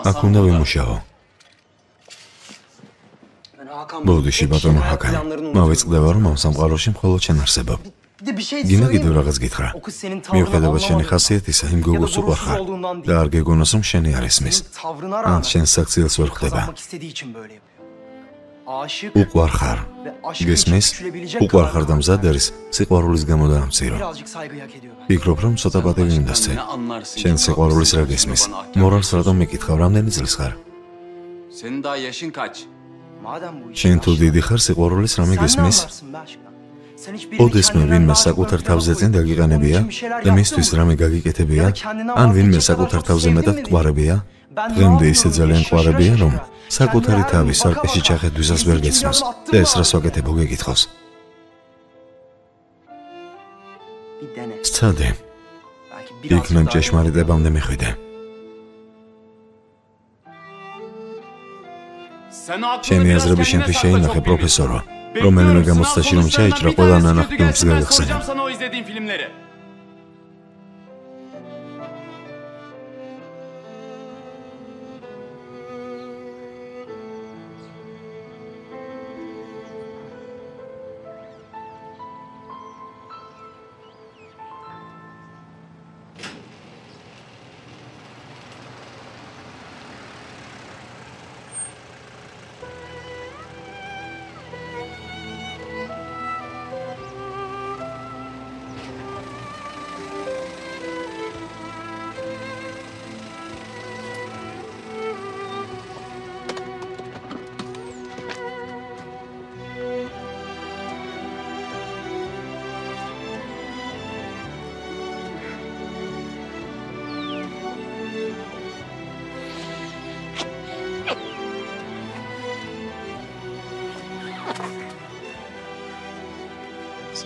აქ უნდა ვიმუშაო. ბოდიში ბატონო ჰაკან. მოვიწყდება რომ ამ სამყაროში მხოლოდ შენ არსებობ. გინდა კიდევ რაღაც გითხრა. მიუხედავად შენი ხასიათისა, იმ გოგოს უყვარხარ და არ გეგონოს რომ შენი არ ესმის. ან შენ საქციელს ვერ ხვდება. უყვარხარ. გესმის? უყვარხარ და მზად არის სიყვარულის გამო დაამცირო. ფიქრობ რომ ცოტა პატივი უნდა სცე. შენ სიყვარულის რა გესმის? მორალს რატომ მიკითხავ? რამდენი წლის ხარ? შენ თუ დიდი ხარ სიყვარულის რამე გესმის? ოდესმე ვინმე საკუთარ თავზე წინ დაგიყენებია და მისთვის რამე გაგიკეთებია, ან ვინმე საკუთარ თავზე მეტად ყვარებია, დღემდე ისე ძალიან ყვარებია, რომ საკუთარი თავის სარკეში ჩახედვისას ვერ გეცნობს და ეს რას ვაკეთებო გეკითხავს. სცადე. იქნებ ჭეშმარიტებამდე მიხვიდე. შენი აზრები შენთვის შეინახე, პროფესორო. რომელიმე გამოცდაში რომ ჩაიჭრა, ყველა ნანახ ფილმს გაგახსენებ.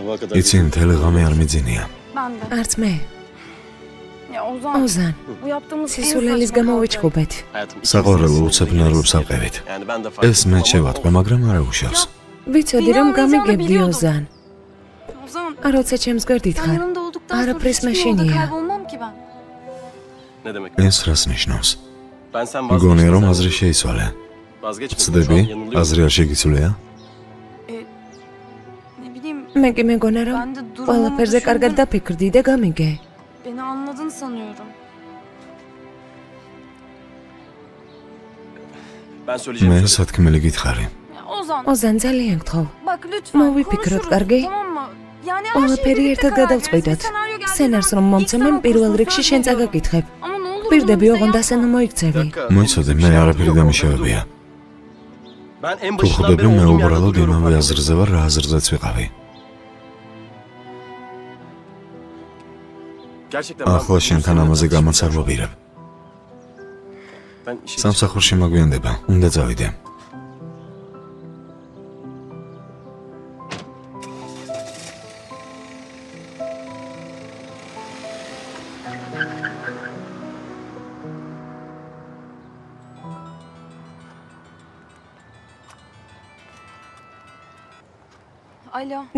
იცი, მთელი ღამე არ მიძინია. არც მე. ოზან, სისულელის გამო ვიჩხუბეთ. საყვარელო უცებ ნერვებს ავყევით. ეს მე შევატყვე, მაგრამ არა უშავს. ვიცოდი რომ გამიგებდი ოზან. როცა ჩემს გვერდით ხარ, არაფრის მაშინია. ეს რას ნიშნავს? მგონია რომ აზრი შეიცვალე. ცდები, აზრი არ შეგიცვლია? მე კი მეგონა რომ ყველაფერზე კარგად დაფიქრდი და გამიგე. მე სათქმელი გითხარი. ოზან ძალიან გთხოვ. მოვიფიქროთ, კარგი? ყველაფერი ერთად გადავწყვიტოთ. სცენარს რომ მომცემენ პირველ რიგში შენ წაგაკითხებ. პირდები ოღონდ ასე მოიქცევი. მოიცადე, მე არაფერი დამიშავებია. თუ ხვდები, მე უბრალოდ იმავე აზრზე ვარ, რა აზრზეც ვიყავი. ახლა შენთან ამაზე გამოცავლობირებ. სამსახურში მაგვიანდება, უნდა წავიდე.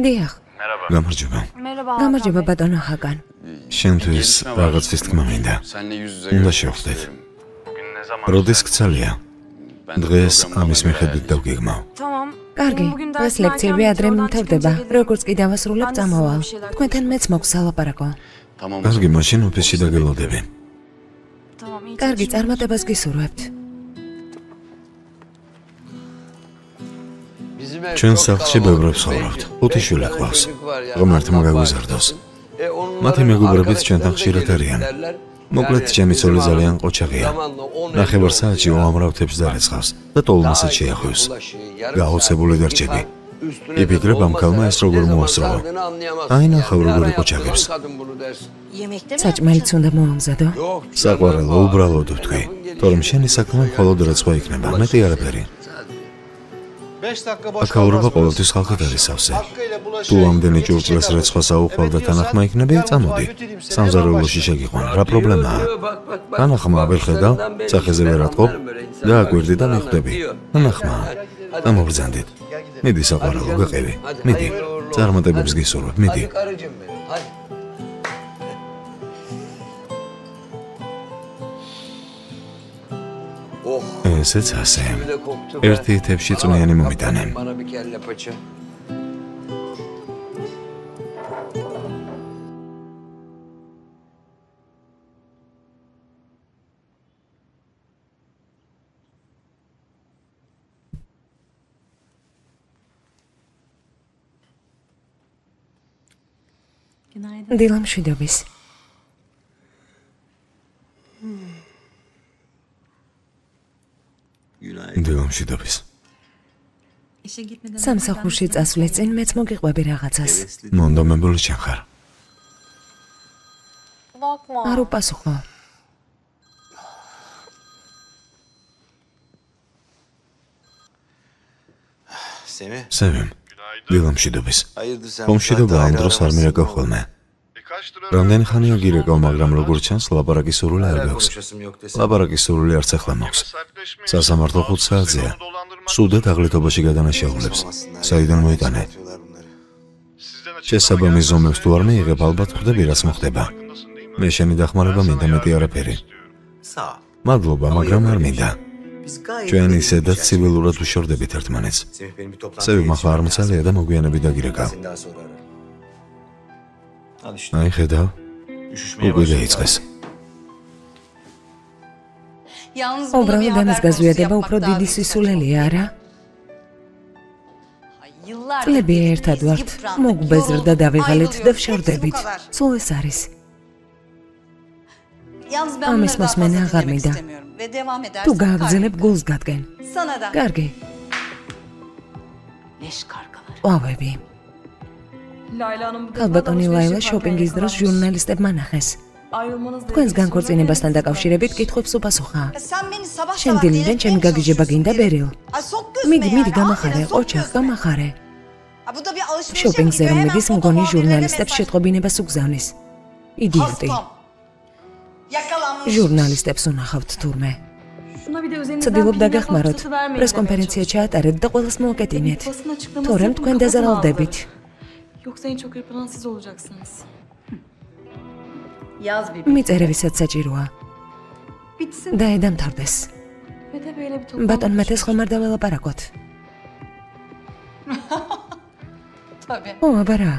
დიახ. გამარჯობა. გამარჯობა ბატონო ჰაგან. შენთვის რაღაცის თქმა მინდა. უნდა შევხვდეთ. როდის გცალია? დღეს ამის მიხედვით დავგეგმავ. კარგი, დღეს ლექციები ადრე მიმთავრდება. როგორც კი დავასრულებ, წამოვალ. თქვენთან მეც მაქვს სალაპარაკო. კარგი, მაშინ ოფისში დაგელოდები. კარგი, წარმატებას გისურვებთ. ჩვენ სახლში ბევრად ვცხოვრობთ. 5 შვილი გვყავს. ღმერთმა გაგვიზარდოს. მათი მეგობრებიც ჩვენთან ხშირად არიან. მოკლედ, ჩემი ცოლი ძალიან ყოჩაღია. ნახევარ საათში უამრავ თებს დარეცხავს და ტოლმასაც შეახვევს. გაოცებული დარჩები. იფიქრებ ამ ქალმა ეს როგორ მოასწროვა. აი ნახავ როგორ ყოჩაღებს. საჭმელიც უნდა მოამზადო. საყვარელო, უბრალოდ ვთქვი. თორემ შენი საქმე მხოლოდ რაცხვა იქნება, მეტი არაფერი. აკაურობა ყოველთვის ხალხად არის სავსე. თუ ამდენი ჭურჭლეს რეცხვას აუხვალ და თანახმა იქნები, წამოდი. სამზარეულოში შეგიყვან, რა პრობლემაა? თანახმა ვერ ხედავ, სახეზე ვერ ატყობ და აკვირდი და მიხვდები. თანახმაა. გამოვბრძანდით. მიდი საყვარელო, გაყევი. მიდი. წარმატებებს გისურვებ, მიდი. ესეც ასე. ერთი თებში წვნიანი მომიტანენ. დილა მშვიდობის. დილა მშვიდობის. სამსახურში წასვლის წინ მეც მოგიყვები რაღაცას. მონდომებული შენ ხარ. არ უპასუხო. სევი, დილა მშვიდობის. მომშვიდობა ამ დროს არ მირეკავ ხოლმე. რამდენი ხანია გირეკავ, მაგრამ როგორც ჩანს, ლაპარაკის სურვილი არ გაქვს. ლაპარაკის სურვილი არც ახლა მაქვს. სასამართლო 5 საათზეა. სუდად აღლითობაში გადანაშაულებს. საიდან მოიტანე? შესაბამის ზომებს თუ არ მიიღებ, ალბათ ხვდები რაც მოხდება. მე შენი დახმარება მინდა, მეტი არაფერი. მადლობა, მაგრამ არ მინდა. ჩვენ ისედაც ცივილურად ვშორდებით ერთმანეთს. სევი ახლა არ მცალია და მოგვიანებით დაგირეკავ. აი ხედავ, უკვე დაიწყეს. უბრალოდ ამის გაზვიადება უფრო დიდი სისულელია, არა? წლები ერთად ვართ, მოგვბეზრდა დავიღალეთ და ვშორდებით. სულ ეს არის. ამის მოსმენა აღარ მინდა. თუ გააგრძელებ, გულს გადგენ. კარგი. ყვავები. ქალბატონი ლაილა შოპინგის დროს ჟურნალისტებმა ნახეს. თქვენს განქორწინებასთან დაკავშირებით კითხვებს უპასუხა. შენ დილიდან ჩემი გაგიჟება გინდა ბერილ? მიდი გამახარე, ოჩახ გამახარე. შოპინგზე რომ მიდის, მგონი ჟურნალისტებს შეტყობინებას უგზავნის. იდიოტი. ჟურნალისტებს უნახავთ თურმე. ცდილობ დაგეხმაროთ. პრესკონფერენცია ჩაატარეთ და ყველას მოუკეტინეთ. თორემ თქვენ დაზარალდებით. Yoksa en çok yapılan siz olacaksınız. მიწერებისაც საჭიროა. და ედამთავრდეს. ბატონ მეთეს ხომ არ დაველაპარაკოთ? ო, აბარა.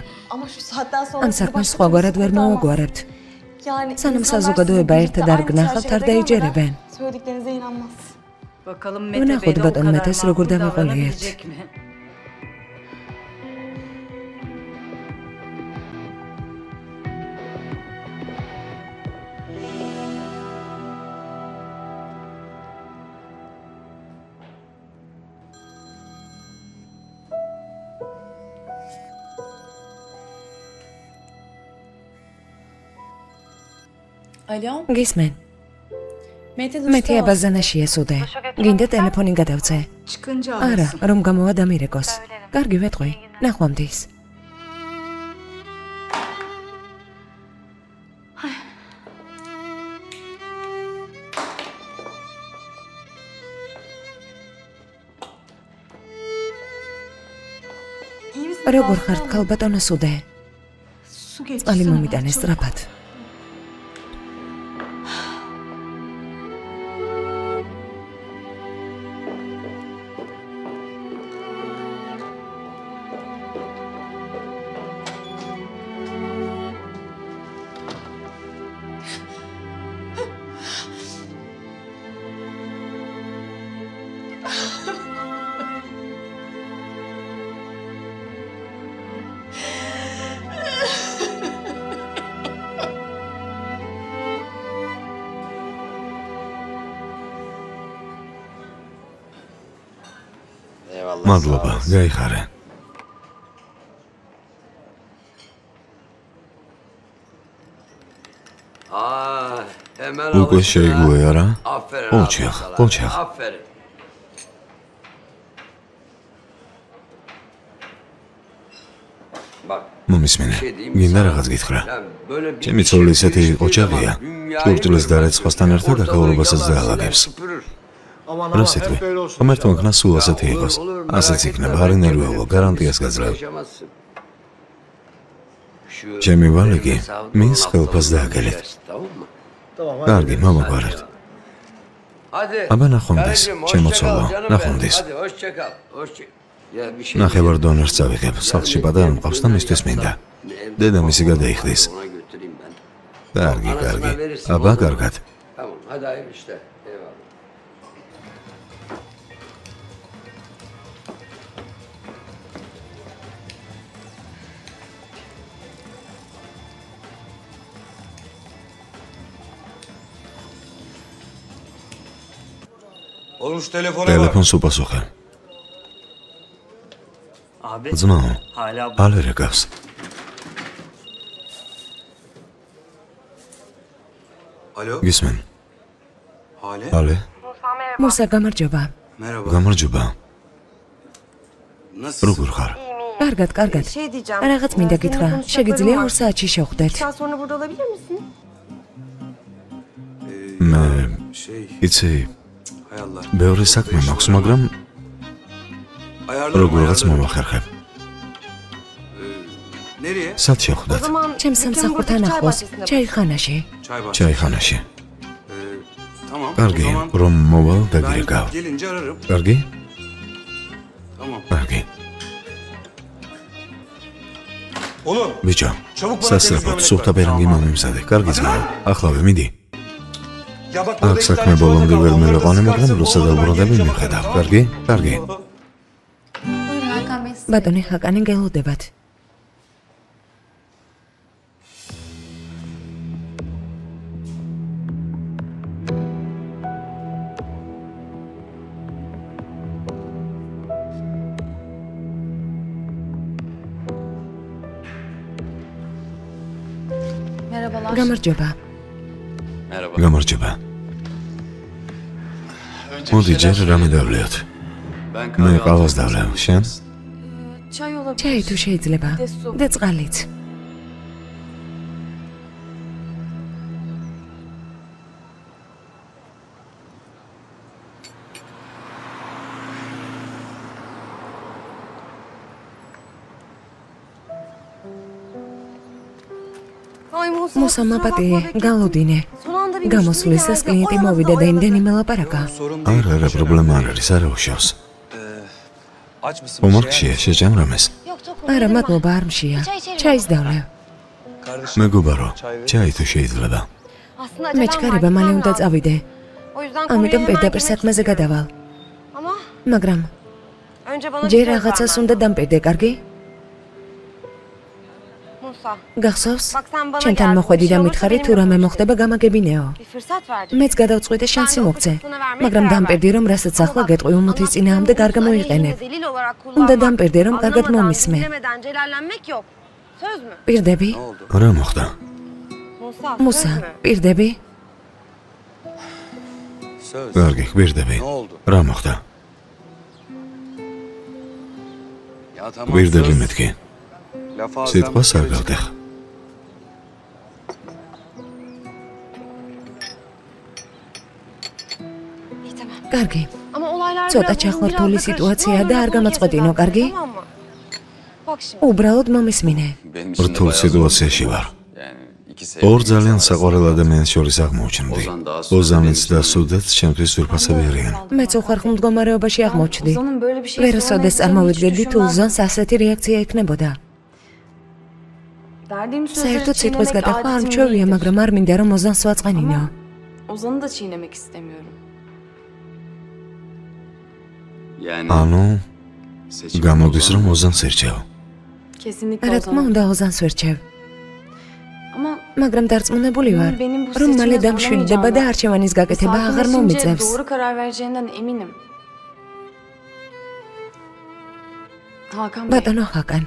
ამ საქმეს სხვაგვარად ვერ მოვაგვარებთ. სანამ საზოგადოება ერთად არ გნახავთ, არ დაიჯერებენ. ვნახოთ ბატონ მეთეს როგორ დავაყოლიეთ. Alo, გისმენ? მეთე აბაზანაში ესოდე. გინდა ტელეფონი გადავწე? არა, რომ გამოვა დამირეკოს. კარგი ვეთყვი, ნახვამდის. როგორ ხარ, ქალბატონო სუდე? წყალი მომიტანე სწრაფად. მადლობა, გაიხარე. უკვე შეიგუე არა? ოჩეხ. მომისმენე, გინდა რაღაც გითხრა. ჩემი ცოლი ისეთი ოჩაღია, ჭურჭლის და რეცხოსთან ერთად ახალობასაც დაალაგებს. რასეთვი, ღმერთმა ქნა სულ ასეთი იყოს. ასეც იქნება, არ ინერვიულო, გარანტიას გაძლევ. ჩემი ვალიკი, მის ხელფას დააგელეთ. კარგი, მომაგვარებთ. აბა ნახვამდის, ჩემო ცოლო, ნახვამდის. ნახევარ-დონერს წავიღებ, სახლში პატარა მყავს და მისთვის მინდა. დედამისი გადაიხდის. კარგი. აბა, კარგად. ტელეფონს უპასუხე. ძმაო, ალე რეკავს. გისმენ? ალე? მუსა, გამარჯობა. გამარჯობა. როგორ ხარ? კარგად. რაღაც მინდა გითხრა. შეგიძლია 2 საათში შევხვდეთ. მე იცი ბევრი საქმე მაქვს, მაგრამ როგორღაც მომახერხებ. სად შევხვდეთ? ჩემს სამსახურთან ახლოს, ჩაიხანაში. კარგი, რომ მოვალ დაგირეკავ. კარგი? ბიჭო, სასწრაფოდ სუფთა ბერანგი მომიმზადე. კარგი ძმაო, ახლავე მიდი. აქ საქმე ბოლომდე ვერ მივეყანე, მაგრამ როცა დავბრუნდები მივხედავ. კარგი? ბატონი ხაკანი, გელოდებათ. გამარჯობა. მოდი ჯერ რამე დავლეოთ. მე ყავას დავლევ, შენ? ჩაი თუ შეიძლება და წყალიც. მუსა მაპატიე, გალოდინე. გამოსვლისას კლიენტი მოვიდა და იმდენი მელაპარაკა. არა, პრობლემა არ არის, არა უშავს. უმარხშია, შეჭამრამეს? არა, მადლობა, არ მშია. ჩაის დავლევ. მეგობარო, ჩაი თუ შეიძლება. მეჩქარება მალე უნდა წავიდე. ამიტომ პირდაპირ საქმეზე გადავალ. მაგრამ ჯერ რაღაცას უნდა დამპირდე, კარგი? გახსოვს? ჩემთან მოხვედი და მითხარი თუ რამე მოხდება გამაგებინეო. მეც გადავწყვიტე შანსი მოგცე, მაგრამ დამპირდი რომ რასაც ახლა გეტყვი უმოთის წინააღმდეგ არ გამოიყენებ. უნდა დამპირდე რომ კარგად მომისმე. პირდები? რა მოხდა? მუსა, პირდები? კარგი, გვირდები. რა მოხდა? გვირდები მეთქი. სიტყვას არ გავდეხ. კარგი. ცოტა ჩახლართული სიტუაციაა და არ გამაწყვეტინო, კარგი? უბრალოდ მომისმინე. რთულ სიტუაციაში ვარ. ორ ძალიან საყვარელ ადამიანს შორის აღმოჩნდი. ოზანიც და სუდაც ჩემთვის ძვირფასები არიან. მეც უხერხულ მდგომარეობაში აღმოჩნდი. ვერასოდეს წარმოვიდგენდი თუ ოზანს ასეთი რეაქცია ექნებოდა. საერთოდ სიტყვის გადახვა არ მჩვევია, მაგრამ არ მინდა რომ ოზანს ვაწყენინო. Ozan'ı da çiğnemek istemiyorum. ანუ გამოდის რომ ოზანს ერჩევ. Kesinlikle რა თქმა Ozan'ı. უნდა ოზანს ვერჩევ. Ama მაგრამ დარწმუნებული ვარ, რომ მალე დამშვიდდება და არჩევანის გაკეთება აღარ მომიწევს. doğru karar vereceğinden eminim. Hakan Bey, ბატონო ხაკან,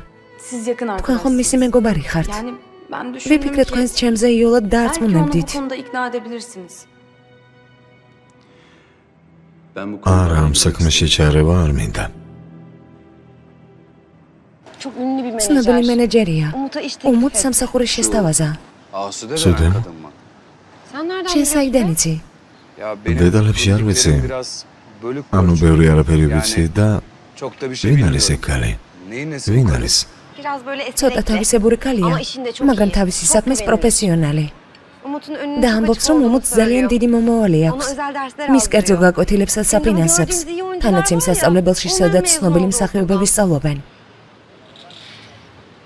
siz yakın თქვენ ხომ arkadaşsınız. მისი მეგობარი ხართ. Yani ben düşündüm ვიფიქრე ki თქვენს ჩემზე იოლად belki onu bu დაარწმუნებდით. konuda ikna edebilirsiniz. არა, ამ საქმეში ჩარევა არ მინდა. Çok ünlü bir ცნობილი menajer. მენეჯერია. Umut'a iş უმუთ teklif et. სამსახურის შესთავაზა. სუდემ? Sen nereden შენ biliyorsun? საიდან იცი? დედალებში არ ვიცი. ანუ ბევრი არაფერი ვიცი და ვინ არის ეგ ქალი? ვინ არის? Biraz böyle ცოტა esnek de. თავისებური ქალია, Ama işinde çok მაგრამ iyi. თავისი Çok საქმის güvenilir. პროფესიონალი. Umut'un önünü და çok ამბობს, açık რომ olduğunu უმუთ ძალიან söylüyor. დიდი მომავალი Ona აქვს. özel dersler მის კერძო aldırıyor. გაკვეთილებსაც საფინანსებს, თანაც იმ სასწავლებელში, სადაც ცნობილი მსახიობები სწავლობენ.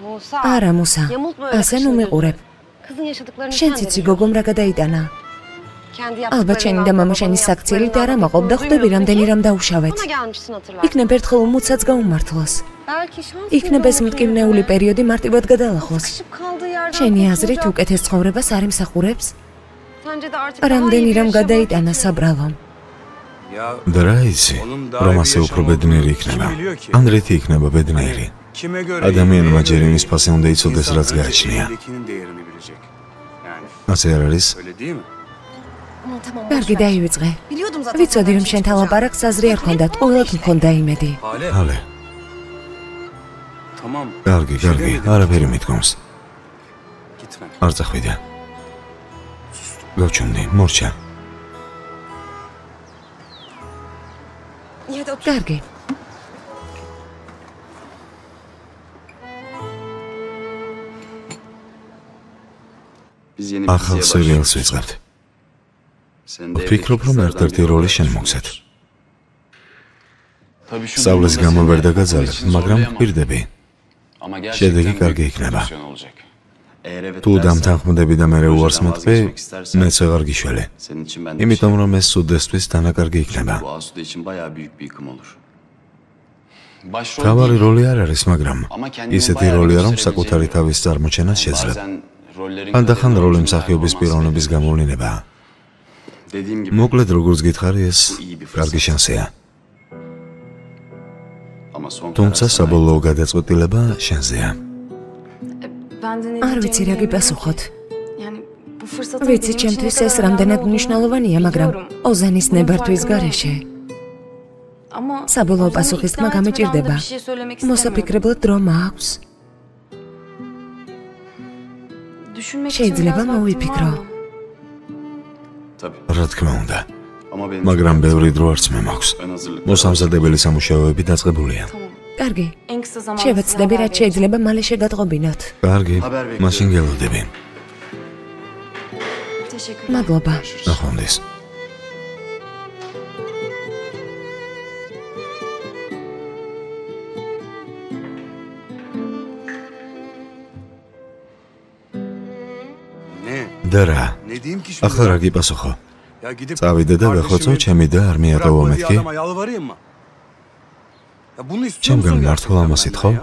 Musa. არა, მუსა, Yamultma öyle ასე ნუ kaşını მიყურებ. gözünü. Kızın yaşadıklarını შენ sen de ციცი biliyorsun. გოგომ რა გადაიტანა. Kendi ალბათ შენი და მამა შენი საქციელით არ ამაყობ და ხვდები რამდენი რამ დაუშავეთ. Bana gelmişsin hatırlar. იქნებ ერთხელ უმუცაც გაუმართლოს. Belki şans იქნებ ეს მტკივნეული პერიოდი მარტივად გადალახოს. Sıkışıp kaldığı yerden შენი აზრით kurtulacak. უკეთეს ცხოვრებას არ იმსახურებს? Sence de artık daha iyi რამდენი bir რამ yaşam გადაიტანა olacak. საბრალომ. და რა იცი, რომ ასე უფრო ბედნიერი იქნება. ანდრეთი იქნება ბედნიერი. ადამიანმა ჯერ იმის ფასი უნდა იცოდეს, რაც გააჩნია. ასე არ არის? Aman tamam. კარგი, დაივიწყე. Biliyordum zaten. ვიცოდი რომ შენთან ლაპარაკს აზრი არ ქონდათ, ყველად მქონდა იმედი. ჰალე. კარგი, კარგი, არაფერი მიდგომს. არ წახვიდე. გავჩუმდი, მორჩა. Ya da otur. კარგი. ახალ სერიალს ვიწყებთ. ვფიქრობ, რომ ერთ-ერთი როლი შენ მოგცეთ. სწავლის გამო ვერ დაგაძალებ, მაგრამ გვირდები. შედეგი კარგი იქნება. თუ დამთანხმდები და მე უარს მეტყვი, მეც ვეღარ გიშველე. იმიტომ რომ ეს სუდესთვის დანაკარგი იქნება. თავარი როლი არ არის, მაგრამ ისეთი როლია, რომ საკუთარი თავის წარმოჩენას შეძლებ. ხანდახან როლი მსახიობის პიროვნების გამოვლინებაა. მოკლედ როგორც გითხარი, ეს კარგი შანსია. თუმცა საბოლოო გადაწყვეტილება შენზეა. Ben de ne არ ვიცი რა გიპასუხოთ. Yani bu fırsatın ვიცი, benim için ჩემთვის ne ეს kadar რამდენად önemli მნიშვნელოვანია, მაგრამ biliyorum. ოზანის Bunun ნებართვის farkındayım. გარეშე Ama საბოლოო Ozan'ı პასუხისმა ikna გამიჭირდება. etmeden de bir şey söylemek istemiyorum. მოსაფიქრებლად დრო მაქვს. Düşünmek için შეიძლება biraz vaktim მოვიფიქრო. var mı? რა თქმა უნდა. მაგრამ ბევრი დრო არც მე მაქვს. მოსამზადებელი სამუშაოები დაწყებულია. Tamam. კარგი. En kısa zamanda შევეცდები, size რაც haber შეიძლება მალე შეგატყობინოთ. კარგი, მაშინ გელოდები. vereceğim. Teşekkürler. მადლობა. ნახვამდის. და რა? Ne diyeyim ki ახლა რა გიპასუხო? წავიდე და ვეხოცო ჩემი და არმია ტოვო მეთქი. ჩემგან მართლა ამას ითხოვ?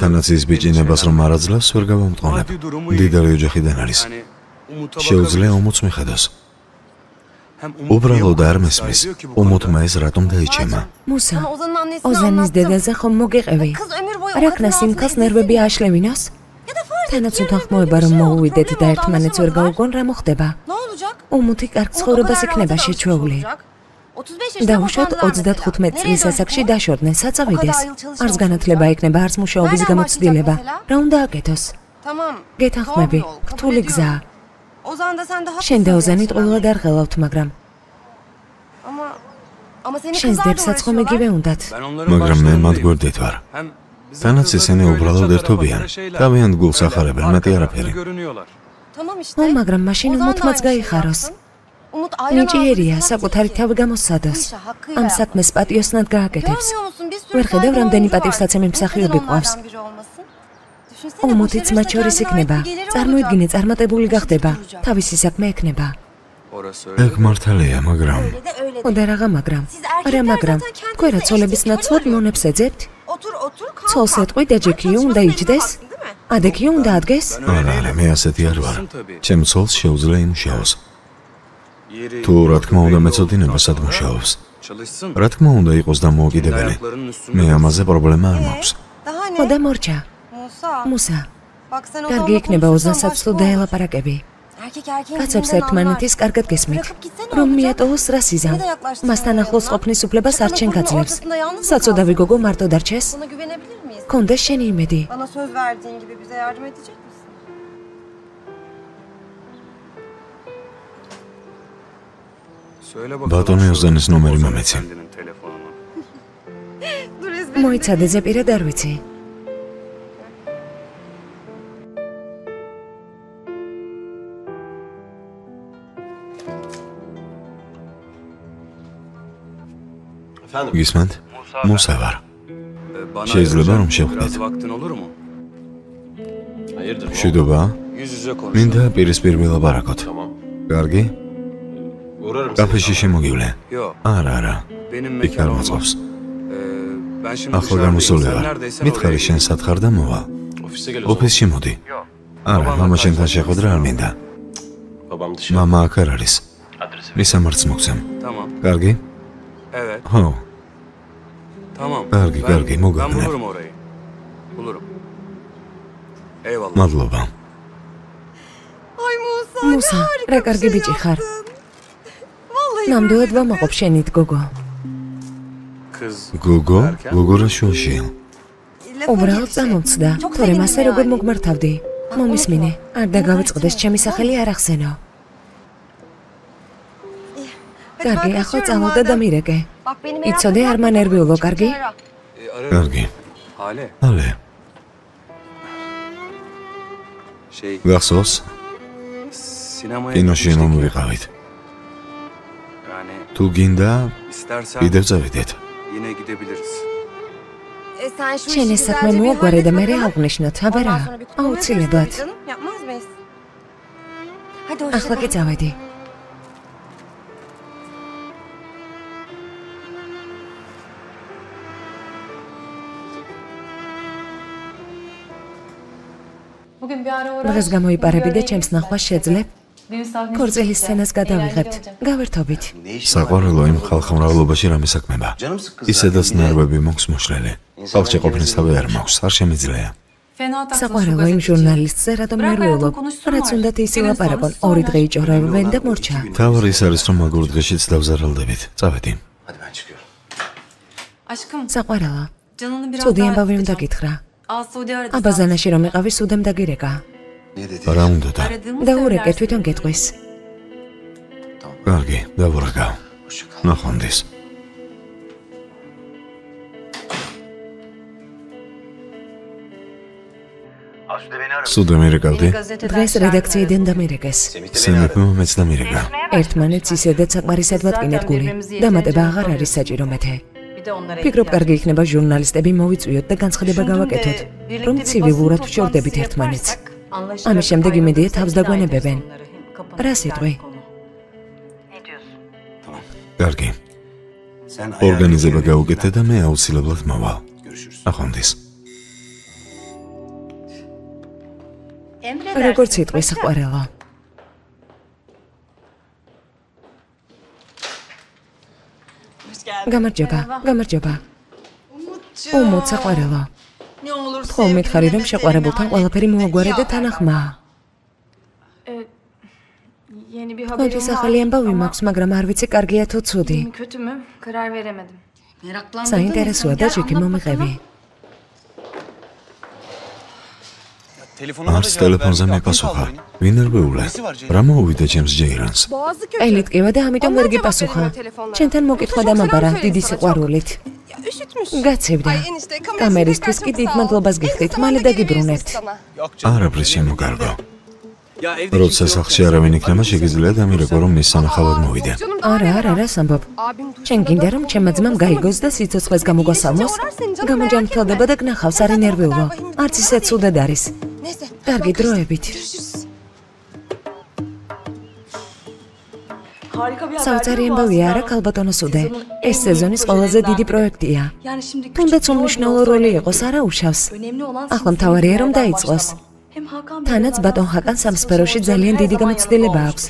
თანაც ის ბიჭინებას რომ არ აძლევს ვერ გავამტყონებ. მდიდარი ოჯახიდან არის. შეუძლია უმოც მიხედოს. უბრალოდ არ მესმის, უმოთმა ეს რატომ დაიჭემა. მუსა, ოზანის დედაზე ხომ მოგიყევი? რაკნას იმ ქალს ნერვები ააშლევინოს? თანაც უთანხმოება რომ მოუვიდეთ და ერთმანეთს ვერ გაუგონ რა მოხდება? უმუთი კარგ ცხოვრებას იქნება შეჩვეული. დაუშვათ 35 წლის ასაკში დაშორდნენ, საწავიდეს. არც განათლება იქნება, არც მუშაობის გამოცდილება. რა უნდა აკეთოს? გეთანხმები, რთული გზაა. შენ და ოზანი ტყუილად არ ღელავთ, მაგრამ შენს დებსაც ხომ იგივე უნდათ. მაგრამ მე მათ გვერდით ვარ. თანაც ისინი უბრალოდ ერთობიან. თავიანთ გულს ახარებენ, მეტი არაფერი. ო, მაგრამ მაშინ უმოთმაც გაიხაროს. ნიჭიერია, საკუთარი თავი გამოსცადოს. ამ საქმეს პატიოსნად გააკეთებს. ვერ ხედავ, რამდენი პატივსაცემი მსახიობი ყავს. უმოთიც მათ შორის იქნება. წარმოიდგინე, წარმატებული გახდება. თავისი საქმე ექნება. ეგ მართალია, მაგრამ ოდა რაღა მაგრამ. არა მაგრამ. თქვენ რა ცოლების ნაცვლად მონებს ეძებთ? ცოლს ეტყვი და ჯექიო უნდა იჯდეს? ადექიო უნდა ადგეს? არა, მე ასეთი არ ვარ. ჩემ ცოლს შეუძლია იმუშაოს. თუ რა თქმა უნდა მეწოდინება სად მუშაობს. რა თქმა უნდა იყოს დამოუკიდებელი. მე ამაზე პრობლემა არ მაქვს. ოდა მორჩა. მუსა. კარგი იქნება ოზანსაც თუ დაელაპარაკები. კაცებს ერთმანეთის კარგად გესმით. რომ მიატოვოს რა სიზამ. მასთან ახლოს ყოფნის უფლებას არ ჩვენ გაძლევს. საწოდავი გოგო მარტო დარჩეს? კონდეს შენი იმედი. ბატონი ოზანის ნომერი მომეცი. მოიცადე ზეპირად არ ვიცი. გისმენთ? მუსა ვარ. შეიძლება რომ შევხვდეთ? მშვიდობა? მინდა პირისპირ ვილაპარაკოთ. კარგი? კაფეში შემოგივლე? არა. იქ არ მოწყობს. ახლა გამოსული ვარ. მითხარი შენ სათხარ და მოვა. ოფისში მოდი. არა, მამა შენთან შეხვედრა არ მინდა. მამა აქ არ არის. მისამართს მოგცემ. კარგი? ხო. კარგი, მოგაგნებ. მადლობა. მუსა, რა კარგი ბიჭი ხარ. ნამდვილად ვამაყობ შენით, გოგო. გოგო? გოგო რა შუაშია? უბრალოდ წამოვწდა, თორემ ასე როგორ მოგმართავდი. მომისმინე, არ დაგავიწყდეს ჩემი სახელი არ ახსენო. კარგი, ახლა წავალ და დამირეკე. იცოდე არ მანერვიულო, კარგი? კარგი. ალე. გახსოვს? კინოში მომვიყავით. თუ გინდა, კიდევ წავიდეთ. შენ ეს საქმე მოაგვარე და მერე აღვნიშნოთ, აბარა? აუცილებლად. ახლა კი წავედი. დღეს გამოიპარები და ჩემს ნახვას შეძლებ? ქორწილის სცენას გადავიღებთ. გავერთობით. საყვარელო იმ ხალხმრავლობაში რამე საქმება. ისედაც ნერვები მოქვს მოშლელი. ხალხში ყოფნის თავი არ მაქვს, არ შემიძლია. საყვარელო იმ ჟურნალისტზე რატომ ნერვიულობ? რაც უნდათ ის ილაპარაკონ, 2 დღე იჭორებენ და მორჩა. თავი ის არის რომ მაგურ დღეშიც დავზარალდებით. წავედი. საყვარელო. ცუდი ამბავი უნდა გითხრა. აბაზანაში რომ იყავი, სუდემ დაგირეკა. რა უნდა და? დაურეკე, თვითონ გეტყვის. კარგი, დავურეკავ. ნახვამდის. სუდემ ირეკავდი? დღეს რედაქციიდან დამირეკეს. სემეფემ მეც დამირეკა. ერთმანეთს ისედაც საკმარისად ვატკინეთ გული. დამატება აღარ არის საჭირო მეთე. ფიქრობ, კარგი იქნება ჟურნალისტები მოვიწვიოთ და განცხადება გავაკეთოთ, რომ ცივილურად ვშორდებით ერთმანეთს. ამის შემდეგ იმედია თავს დაგვანებებენ. რა სიტყვი? კარგი. ორგანიზება გაუკეთე და მე აუცილებლად მოვალ. ახონდის. როგორც სიტყვის საყვარელო. გამარჯობა. უმოც საყვარელო. ხო მითხარი რომ შეყვარებულთან ყველაფერი მოაგვარე და თანახმა. Konti ახალი ამბავი მაქვს, მაგრამ არ ვიცი კარგია თუ ცუდი. Kötü mü? Karar veremedim. საინტერესოა და ჯექი მომიყევი. არც ტელეფონზე მიპასუხა. ვინ ერბეულა? რა მოუვიდა ჩემს ჯეირანს? ელიტკივა და ამიტომ ვერ გიპასუხა. ჩემთან მოკითხვა დამაბარა დიდი სიყვარულით. გაცივდა. კამერისთვის კი დიდ მადლობას გიხდით, მალე დაგიბრუნებთ. არაფრის შემოგარგო. როცა სახლში არავინ იქნება, შეგიძლია დამირეკო რომ მის სანახავად მოვიდე. არა, სამბობ. შენ გინდა რომ ჩემმა ძმამ გაიგოს და სიცოცხლეს გამოგვასალმოს? გამოჯანმრთელდება და გნახავს, არ ინერვიულო. არც ისე ცუდად არის. კარგი დროებით. საოცარი ამბავია არა, ქალბატონო სუდე. ეს სეზონის ყველაზე დიდი პროექტია. თუნდაც უმნიშვნელო როლი იყოს, არა უშავს. ახლა მთავარია რომ დაიწყოს. თანაც ბატონ ხაკან სამსფეროში ძალიან დიდი გამოცდილება აქვს.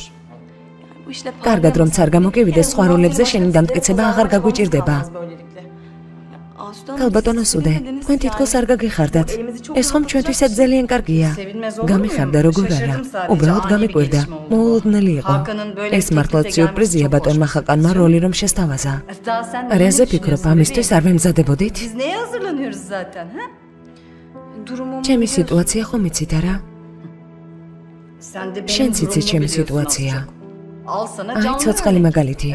კარგად რომ არ გამოგივიდეს სხვა როლებზე შენი დამტკიცება აღარ გაგვიჭირდება. ქალბატონო სუდე, თქვენ თითქოს არ გაგიხარდათ. ეს ხომ ჩვენთვისაც ძალიან კარგია. გამიხარდა როგორ არა. უბრალოდ გამიკვირდა. მოულოდნელი იყო. ეს მართლაც სიურპრიზია ბატონმა ხაკანმა როლი რომ შესთავაზა. რაზე ფიქრობ, ამისთვის არ ვემზადებოდით? ჩემი სიტუაცია ხომ იცით არა? შენც იცი ჩემი სიტუაცია. აი ცოცხალი მაგალითი.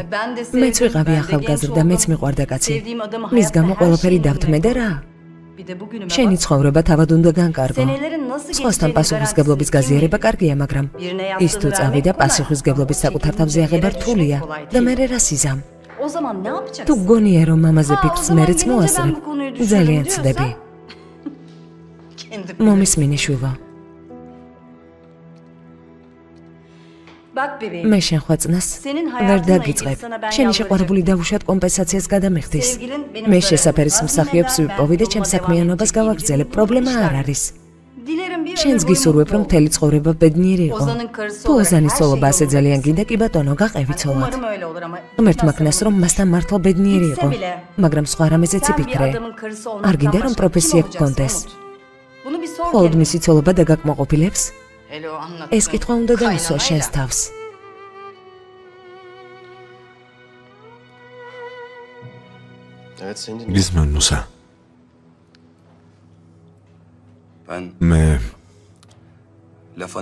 მეც ვიყავი ახალგაზრდა, მეც მიყვარდა კაცი. მის გამო ყველაფერი დავთმე და რა? შენი ცხოვრება თავად უნდა განკარგო. სხვასთან პასუხისგებლობის გაზიარება კარგია, მაგრამ ის თუ წავიდა პასუხისგებლობის საკუთარ თავზე აღება რთულია და მე რა სიზამ? თუ გონია რომ მამაზე ფიქრს მერეც მოასწრებ, ძალიან ცდები. მომისმინე შვილო. მე შენ ხვაწნას ვერ დაგიწყებ. შენი შეყვარებული დავუშვათ კომპენსაციას გადამიხდის. მე შესაფერის მსახიობს ვიპოვი და ჩემს საქმიანობას გავაგრძელებ. პრობლემა არ არის. შენს გისურვებ რომ მთელი ცხოვრება ბედნიერი იყო. თუ ოზანის ცოლობა ასე ძალიან გინდა, კი ბატონო, გაყევი ცოლად. ღმერთმა ქნას რომ მასთან მართლა ბედნიერი იყო, მაგრამ სხვა რამეზეც იფიქრე. არ გინდა რომ პროფესია გქონდეს. მხოლოდ მისი ცოლობა დაგაკმაყოფილებს? ეს კითხვა უნდა დაუსვა შენს თავს. გიზმენ ნუსა. მე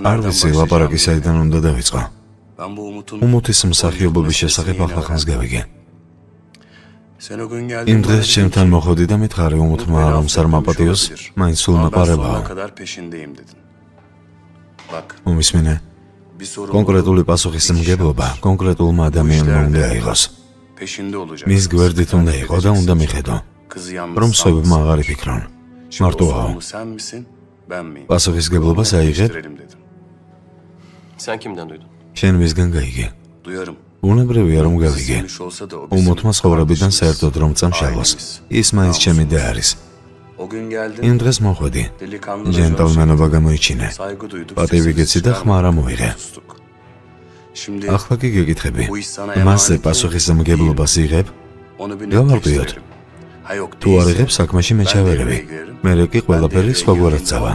არ ვიცი ლაპარაკი საიდან უნდა დავიწყო. უმოთის მსახიობობის შესახებ ახლა გავიგე. იმ დღეს ჩემთან მოხვედი და მითხარი უმოთმა რომ სარმაპატიოს, მაინც სულ მეყარებაა. უმისმინე? კონკრეტული პასუხის მგებლობა კონკრეტულმა ადამიანმა უნდა იყოს. მის გვერდით უნდა იყო და უნდა მიხედო, რომ სხვებმა აღარ იფიქრონ. მარტოაო. პასუხისგებლობას აიღებ? შენ ვისგან გაიგე? უნებრივია რომ გავიგე. უმოთმა ცხოვრებიდან საერთოდ რომ წამშალოს. ის მაინც ჩემი და არის. იმ დღეს მოხვედი. ჯენტლმენობა გამოიჩინე. პატივი გეცი და ხმა არ მოიღე. ახლა კი გეკითხები. მასზე პასუხისმგებლობას იღებ? გავარკვიოთ. თუ არ იღებ, საქმეში მე ჩავერევი. მერე კი ყველაფერი სხვაგვარად წავა.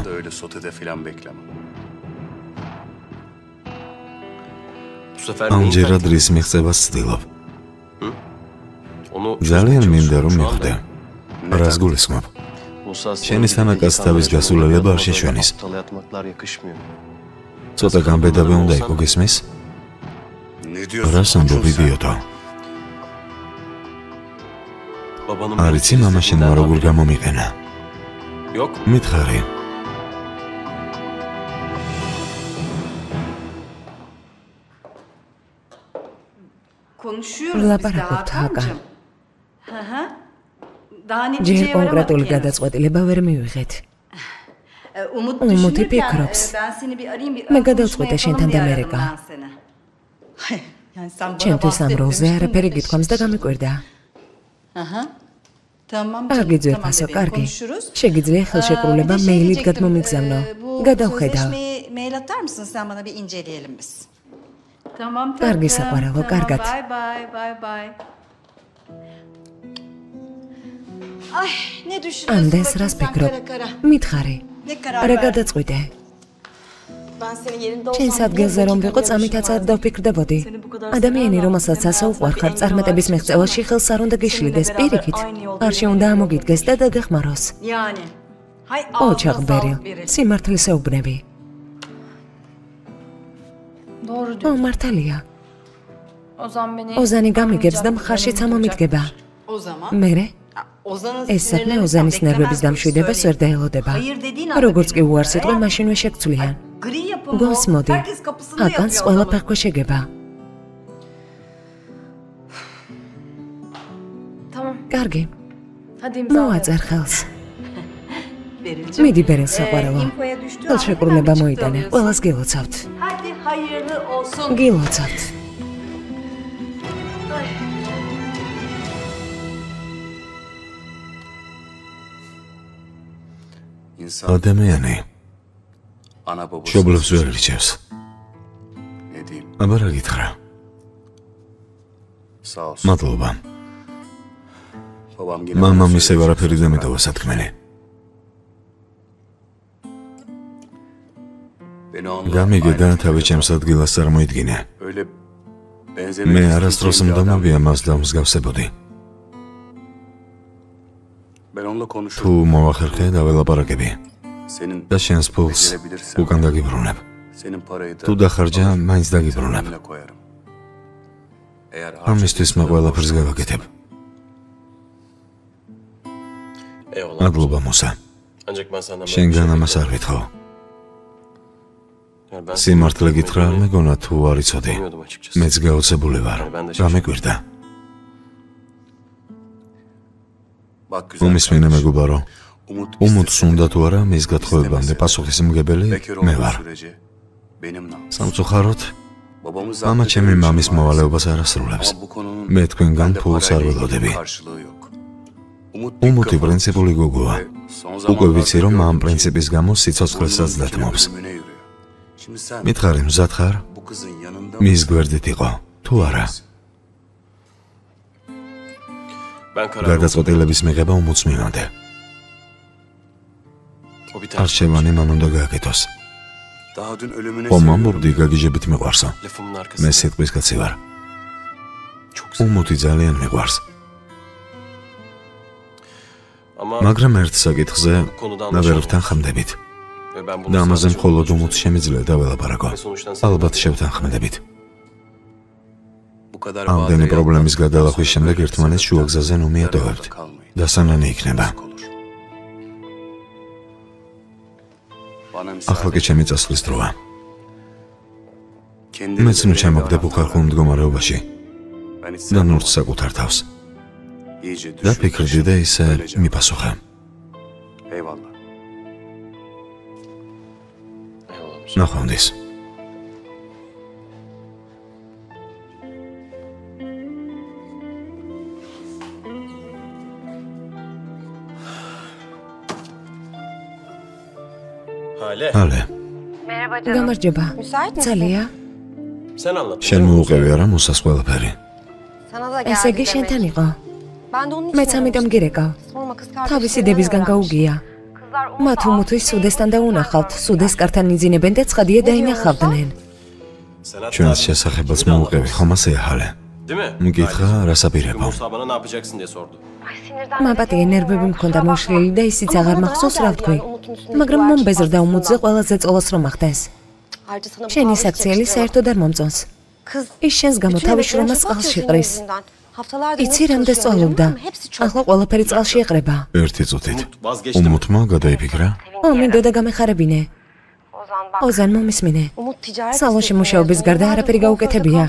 ამჯერად რის მიღწევას ვცდილობ. ძალიან მინდა რომ მიხვდე. რას გულისხმობ? შენი სანაკაც თავის გასულელება არ შეშვენის. ცოტა გამბედავე უნდა იყო, გესმის? რას ამბობ, იდიოტო? არ იცი მამა შენმა როგორ გამომიყენა? მითხარი. ლაპარაკობთ ჰაკა. ჯერ კონკრეტული გადაწყვეტილება ვერ მივიღეთ. უმუთი ფიქრობს. მე გადავწყვიტე შენთან დამერეკა. ჩემთვის ამ როლზე არაფერი გითქვამს და გამიკვირდა. კარგი ძვირფასო, კარგი. შეგიძლია ხელშეკრულება მეილით გადმომიგზავნო. გადავხედავ. კარგი საყვარელო, კარგად. ამდენს რას ფიქრობ? მითხარი. რა გადაწყვიტე? შენს ადგილზე რომ ვიყო, წამითაც არ დავფიქრდებოდი. ადამიანი, რომელსაც ასე უყვარხარ, წარმატების მიღწევაში ხელს არ უნდა გიშლიდეს, პირიქით. არში უნდა ამოგიდგეს და დაგეხმაროს. ოჩაღბერი, სიმართლეს ეუბნები. მართალია. ოზანი გამიგებს და მხარშიც ამომიდგება. მერე? ეს საქმე ოზანის ნერვების დამშვიდებას ვერ დაელოდება. როგორც კი უარს იტყვი, მაშინვე შეგცვლიან. გონს მოდი. აკანს ყველა ფეხქვე შეგება. კარგი. მოაწერ ხელს. მიდი ბერილ საყვარელო. ხელშეკრულება მოიტანე. ყველას გილოცავთ. გილოცავთ. ადამიანი შობლებს ვერ ირჩევს. აბა რა გითხრა? მადლობა. მამამ ისევ არაფერი დამეტოვა სათქმელი. გამიგე და თავი ჩემს ადგილას წარმოიდგინე. მე არასდროს მდომავია მას დამსგავსებოდი. თუ მოვახერხე დაველაპარაკები და შენს ფულს უკან დაგიბრუნებ. თუ დახარჯა, მაინც დაგიბრუნებ. ამისთვის მე ყველაფერს გავაკეთებ. მადლობა მუსა. შენგან ამას არ ვითხოვ. სიმართლე გითხრა, არ მეგონა თუ არ იცოდი. მეც გაოცებული ვარ. გამეკვირდა. უმისმინე მეგობარო, უმუტს უნდა თუ არა მის გათხოვებამდე პასუხისმგებელი მე ვარ. სამწუხაროდ, მამა ჩემი მამის მოვალეობას არ ასრულებს. მე თქვენგან ფულს არ ველოდები. უმუტი პრინციპული გოგოა. უკვე ვიცი, რომ ამ პრინციპის გამო სიცოცხლესაც დათმობს. მითხარი, მზად ხარ? მის გვერდით იყო, თუ არა? გადაწყვეტილების მიღება უმუტს მივანდე. არჩევანი მან უნდა გააკეთოს. მომამბობდი გაგიჟებით მიყვარსო. მე სიტყვის კაცი ვარ. უმუტი ძალიან მიყვარს. მაგრამ ერთ საკითხზე ვერ ვთანხმდებით. და ამაზე მხოლოდ უმუტს შემიძლია დაველაპარაკო. ალბათ შევთანხმდებით. ამდენი პრობლემის გადალახვის შემდეგ ერთმანეთს შუაგზაზე ნუ მიატოვებთ და სანანი იქნება. ახლა კი ჩემი წასვლის დროა. მეც ნუ ჩამოგდებ უხერხულ მდგომარეობაში და ნურთ საკუთარ თავს. და ფიქრდი და ისე მიპასუხე. ნახვამდის. Ale. გამარჯობა. ძალიან. შენ მოუყევი არა მუსას ყველაფერი? ესე იგი შენთან იყო. მეც ამიტომ გირეკავ. თავისი დებისგან გაუგია. მათ უმუთვის სუდესთან დაუნახავთ, სუდესკართან იძინებენ და ცხადია დაინახავდნენ. ჩვენს შესახებაც მოუყევი, ხომ ასეა ჰალე? მგითხრა, რას აპირებო? მაპატია ნერვები მქონდა მოშლილი და ისიც აღარ მახსოვს რა ვთქვი. მაგრამ მომბეზრდა უმუტზე ყველაზე წოლას რომ ახდენს. შენი საქციელი საერთოდ არ მომწონს. ის შენს გამო თავის შრომას წყალში ყრის. იცი რამდენ სწავლობდა? ახლა ყველაფერი წყალში ეყრება. ერთი წუთით. უმუტმა გადაიფიქრა? მინდოდა გამეხარებინე. ოზან მომისმინე. Umut ticaret სალონში მუშაობის გარდა არაფერი გაუკეთებია.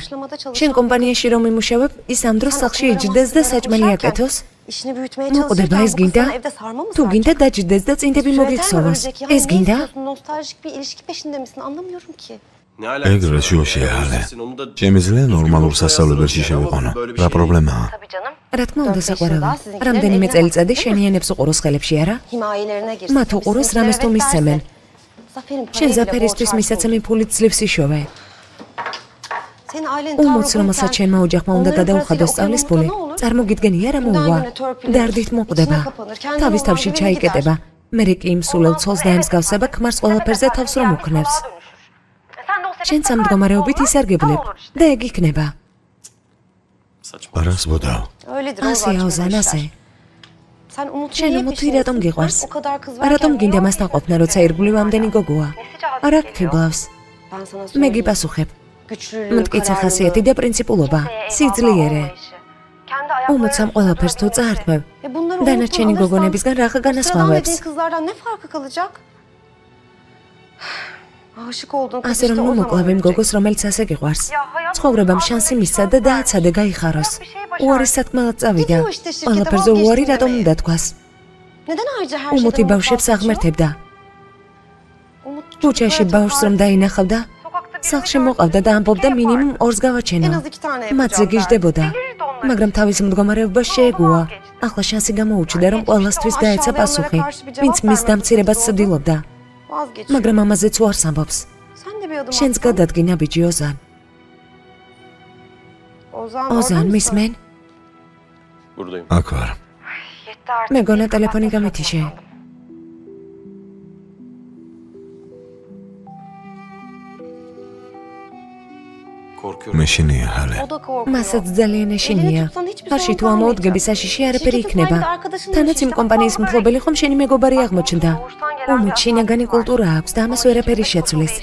შენ კომპანიაში რომ იმუშავებ, ის ამ დროს სახლში იჯდეს და საჭმელი აკეთოს. İşini büyütmeye მოყვდება ეს çalışırken bu გინდა? kızdan evde sarma mı თუ sardın? გინდა დაჯდეს და წინდები მოგიხსოვოს. ეს გინდა? Nostaljik bir ilişki peşinde misin? Anlamıyorum ki. ეგრე შუაში ახალე. შემიძლია ნორმალურ სასწავლებელში შევიყვანო. რა პრობლემაა? რა თქმა უნდა საყვარელი. რამდენიმე წელიწადი შენიანებს უყუროს ხელებში არა? Himayelerine girsin. მათ უყუროს რამეს თუ მისცემენ. Zafer'in შენ parayla ზაფერისთვის borç მისაცემი ფულით ძლივს იშოვე. Senin ailen უმოც რომელსაც შენმა ოჯახმა უნდა გადაუხადოს სწავლის ფული, წარმოგიდგენია რა მოუვა. დარდით მოკვდება. თავის თავში ჩაიკეტება. მერე კი იმ სულელ ცოლს დაემსგავსება, ქმარს ყველაფერზე თავს რომ უქნევს. შენ ამ მდგომარეობით ისარგებლებ და ეგ იქნება. არას ბოდაო. Öyledir. ასე აუზან ასე. Sen Umut'u შენ niye უმოთი რატომ peşindesin? გიყვარს? O kadar kız varken რატომ გინდა niye მასთან ყოფნა, როცა ირგვლივ ამდენი გოგოა? არა გქიბლავს. Ben sana მე söyleyeyim. გიპასუხებ. Güçlülüğü, მტკიცე ხასიათი და პრინციპულობა, სიძლიერე. უმოცამ ყველაფერს თუ წაართმევ, Bunları დანარჩენი unutma, გოგონებისგან რა Sıradan განასხვავებს? dediğin kızlardan ne farkı kalacak? Aşık olduğun kız ასე რომ işte ნუ o zaman მოკლავ იმ ölecek. გოგოს, რომელიც ასე გიყვარს. ცხოვრებამ შანსი მისცა და დააცადე გაიხაროს. უარი სათქმელად წავიდა. ყველაფერზე უარი რატომ უნდა თქვას? Neden ayrıca her უმოთი şeyden ბავშვებს vazgeçiyor? აღმერთებდა. Umut ქუჩაში çocuklara ბავშვს რომ დაინახავდა, სახლში მოყავდა და ამბობდა მინიმუმ 2-ს En გავაჩენო. az 2 tane მათზე yapacağım ben. გიждდებოდა. მაგრამ თავის მდგომარეობას შეეგუა. ახლა შანსი გამოუჩნდა, რომ ყველასთვის გაეცა პასუხი, ვინც მის დამცირებას ცდილობდა. Vazgeç. მაგრამ ამაზეც უარს ამბობს. Sen de bir adım შენც atsan. გადადგინა ბიჭი ოზან. Ozan, ოზან orada mısın? მისმენ? Buradayım. აქ ვარ. მეგონა ტელეფონი გამეთიშე. Korkuyorum. მეშინია ჰალე. O da korkuyor. მასაც ძალიან ეშინია. არში თუ ამოუდგები საშიში არაფერი იქნება. თანაც იმ კომპანიის მფლობელი ხომ შენი მეგობარი აღმოჩნდა. უმოც შინაგანი კულტურა აქვს და ამას ვერაფერი შეცვლის.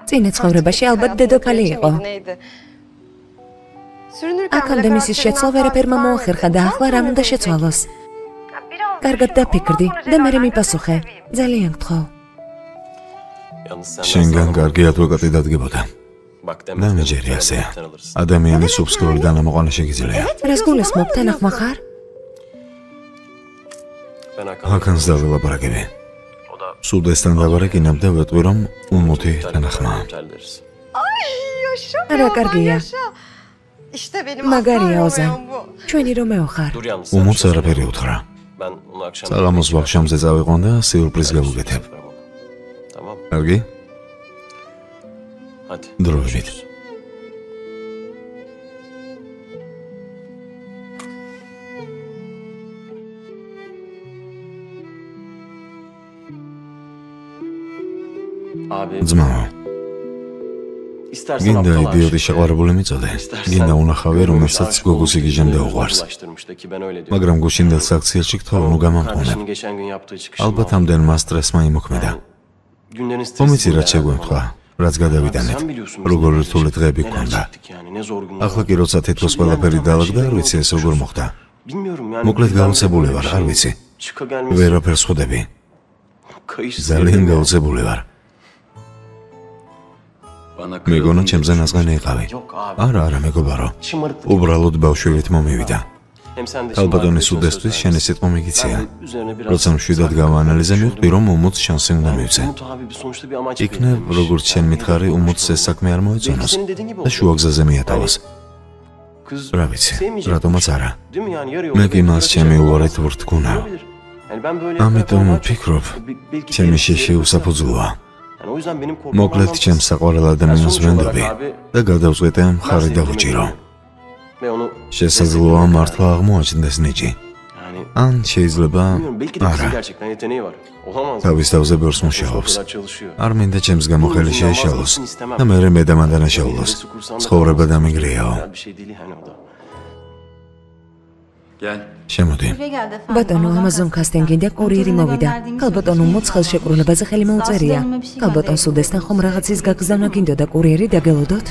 წინა ცხოვრებაში ალბათ დედოფალი იყო. Neydi? Sürünürken აქამდე bile მისის შეცვლა ვერაფერმა მოახერხა და ახლა რამ უნდა შეცვალოს? კარგად დაფიქრდი და მე მიპასუხე. ძალიან გთხოვ. Yalnız sen შენგან კარგი ადვოკატი დადგებოდა. Bak და მეჯერი ასეა. ადამიანის უბსკროლი დანამოყანა შეგიძლია. რას გულისხმობ, თანახმა ხარ? Ben აქანს დავილაპარაკები. O da სუდეს-თან დავარეკინებ და ვეტყვი, რომ უმოთი თანახმაა. Hallederiz. რა კარგია. İşte benim მაგარია aslan ოზან. Romeo'm bu. ჩვენი რომეო ხარ. Dur yalnız. უმოც არაფერი უთხრა. Ben onu akşam... საღამოს ვახშამზე წავიყვან და სიურპრიზ გავუკეთებ. Tamam. კარგი? Hadi. დროებით. Abi. ძმაო, İstersen გინდა aptal იდიოტი aşık. შეყვარებული მიწოდე. გინდა უნახავე, რომელსაც გოგოს იგიჟემდე უყვარს. Ulaştırmıştı ki ben öyle diyorum. მაგრამ გუშინდელ საქციელში გთხოვ გამამფონებ. Kardeşinin geçen gün yaptığı çıkışın ალბათ ამდენმა სტრესმა იმოქმედა. Günlerin მომიცი stresinde რაც შეგვემთხვა, რაც გადავიდანეთ. როგორ რთული დღეები გქონდა. yani ne zor günler. ახლა კი როცა თითქოს ყველაფერი დაალაგდა, არ ვიცი ეს როგორ მოხდა. Bilmiyorum yani. მოკლედ გაოცებული ვარ, არ ვიცი. Çıka gelmesi. ვერაფერს ხვდები. Kayış. ძალიან გაოცებული ვარ. მეგონა ჩემზე ნაზღანი იყავი. Yok abi. არა, მეგობარო. Şımarık. უბრალოდ ბავშვივით მომივიდა. Hem sen de ალბათონის şımarık უდესთვის söz შენი verdin. სიტყვა მიგიცია. Ben de üzerine biraz... როცა მშვიდად გავაანალიზე, მივხვდი, რომ უმოც შანსი უნდა მივცე. Umut abi bir sonuçta bir amaç იქნებ, belirlemiş. როგორც შენ მითხარი, უმოც ეს საქმე არ მოეწონოს Senin dediğin gibi და შუა გზაზე მიატოვოს. Kız რა ვიცი, sevmeyecek. რატომაც არა. Değil mi yani yarı მე yolda კი მას ჩემი უარით ვრთქუნა. olabilir. Yani ben böyle ამიტომ yapmaya ვფიქრობ, belki ჩემი tehlikeli შეშე bir უსაფუძვლოა. Yani o yüzden benim korkmam მოკლედ ჩემს საყვარელ ადამიანს ვენდობი და გადავწყვეტე მხარი დავუჭირო. ve onu შესაძლოა მართლა აღმოაჩნდეს ნიჭი. yani ან შეიძლება bilmiyorum belki de kızın არა. gerçekten yeteneği var. Olamaz. თავის თავზე ბევრს O მუშაობს. kadar çalışıyor. არ მინდა ჩემს გამოხელი შეეშალოს და მე მე დამადანაშაულოს. ცხოვრება დამიგრიაო. Güzel bir şey değil yani o da. Gel. შემოდი. ბატონო, Amazon casting-ი და კურიერი მოვიდა. ქალბატონო მოცხალ შეკრულებაზე ხელი მოუწერია. ქალბატონ სუდეს-თან ხომ რაღაცის გაგზავნა გინდოდა კურიერი დაგელოდოთ?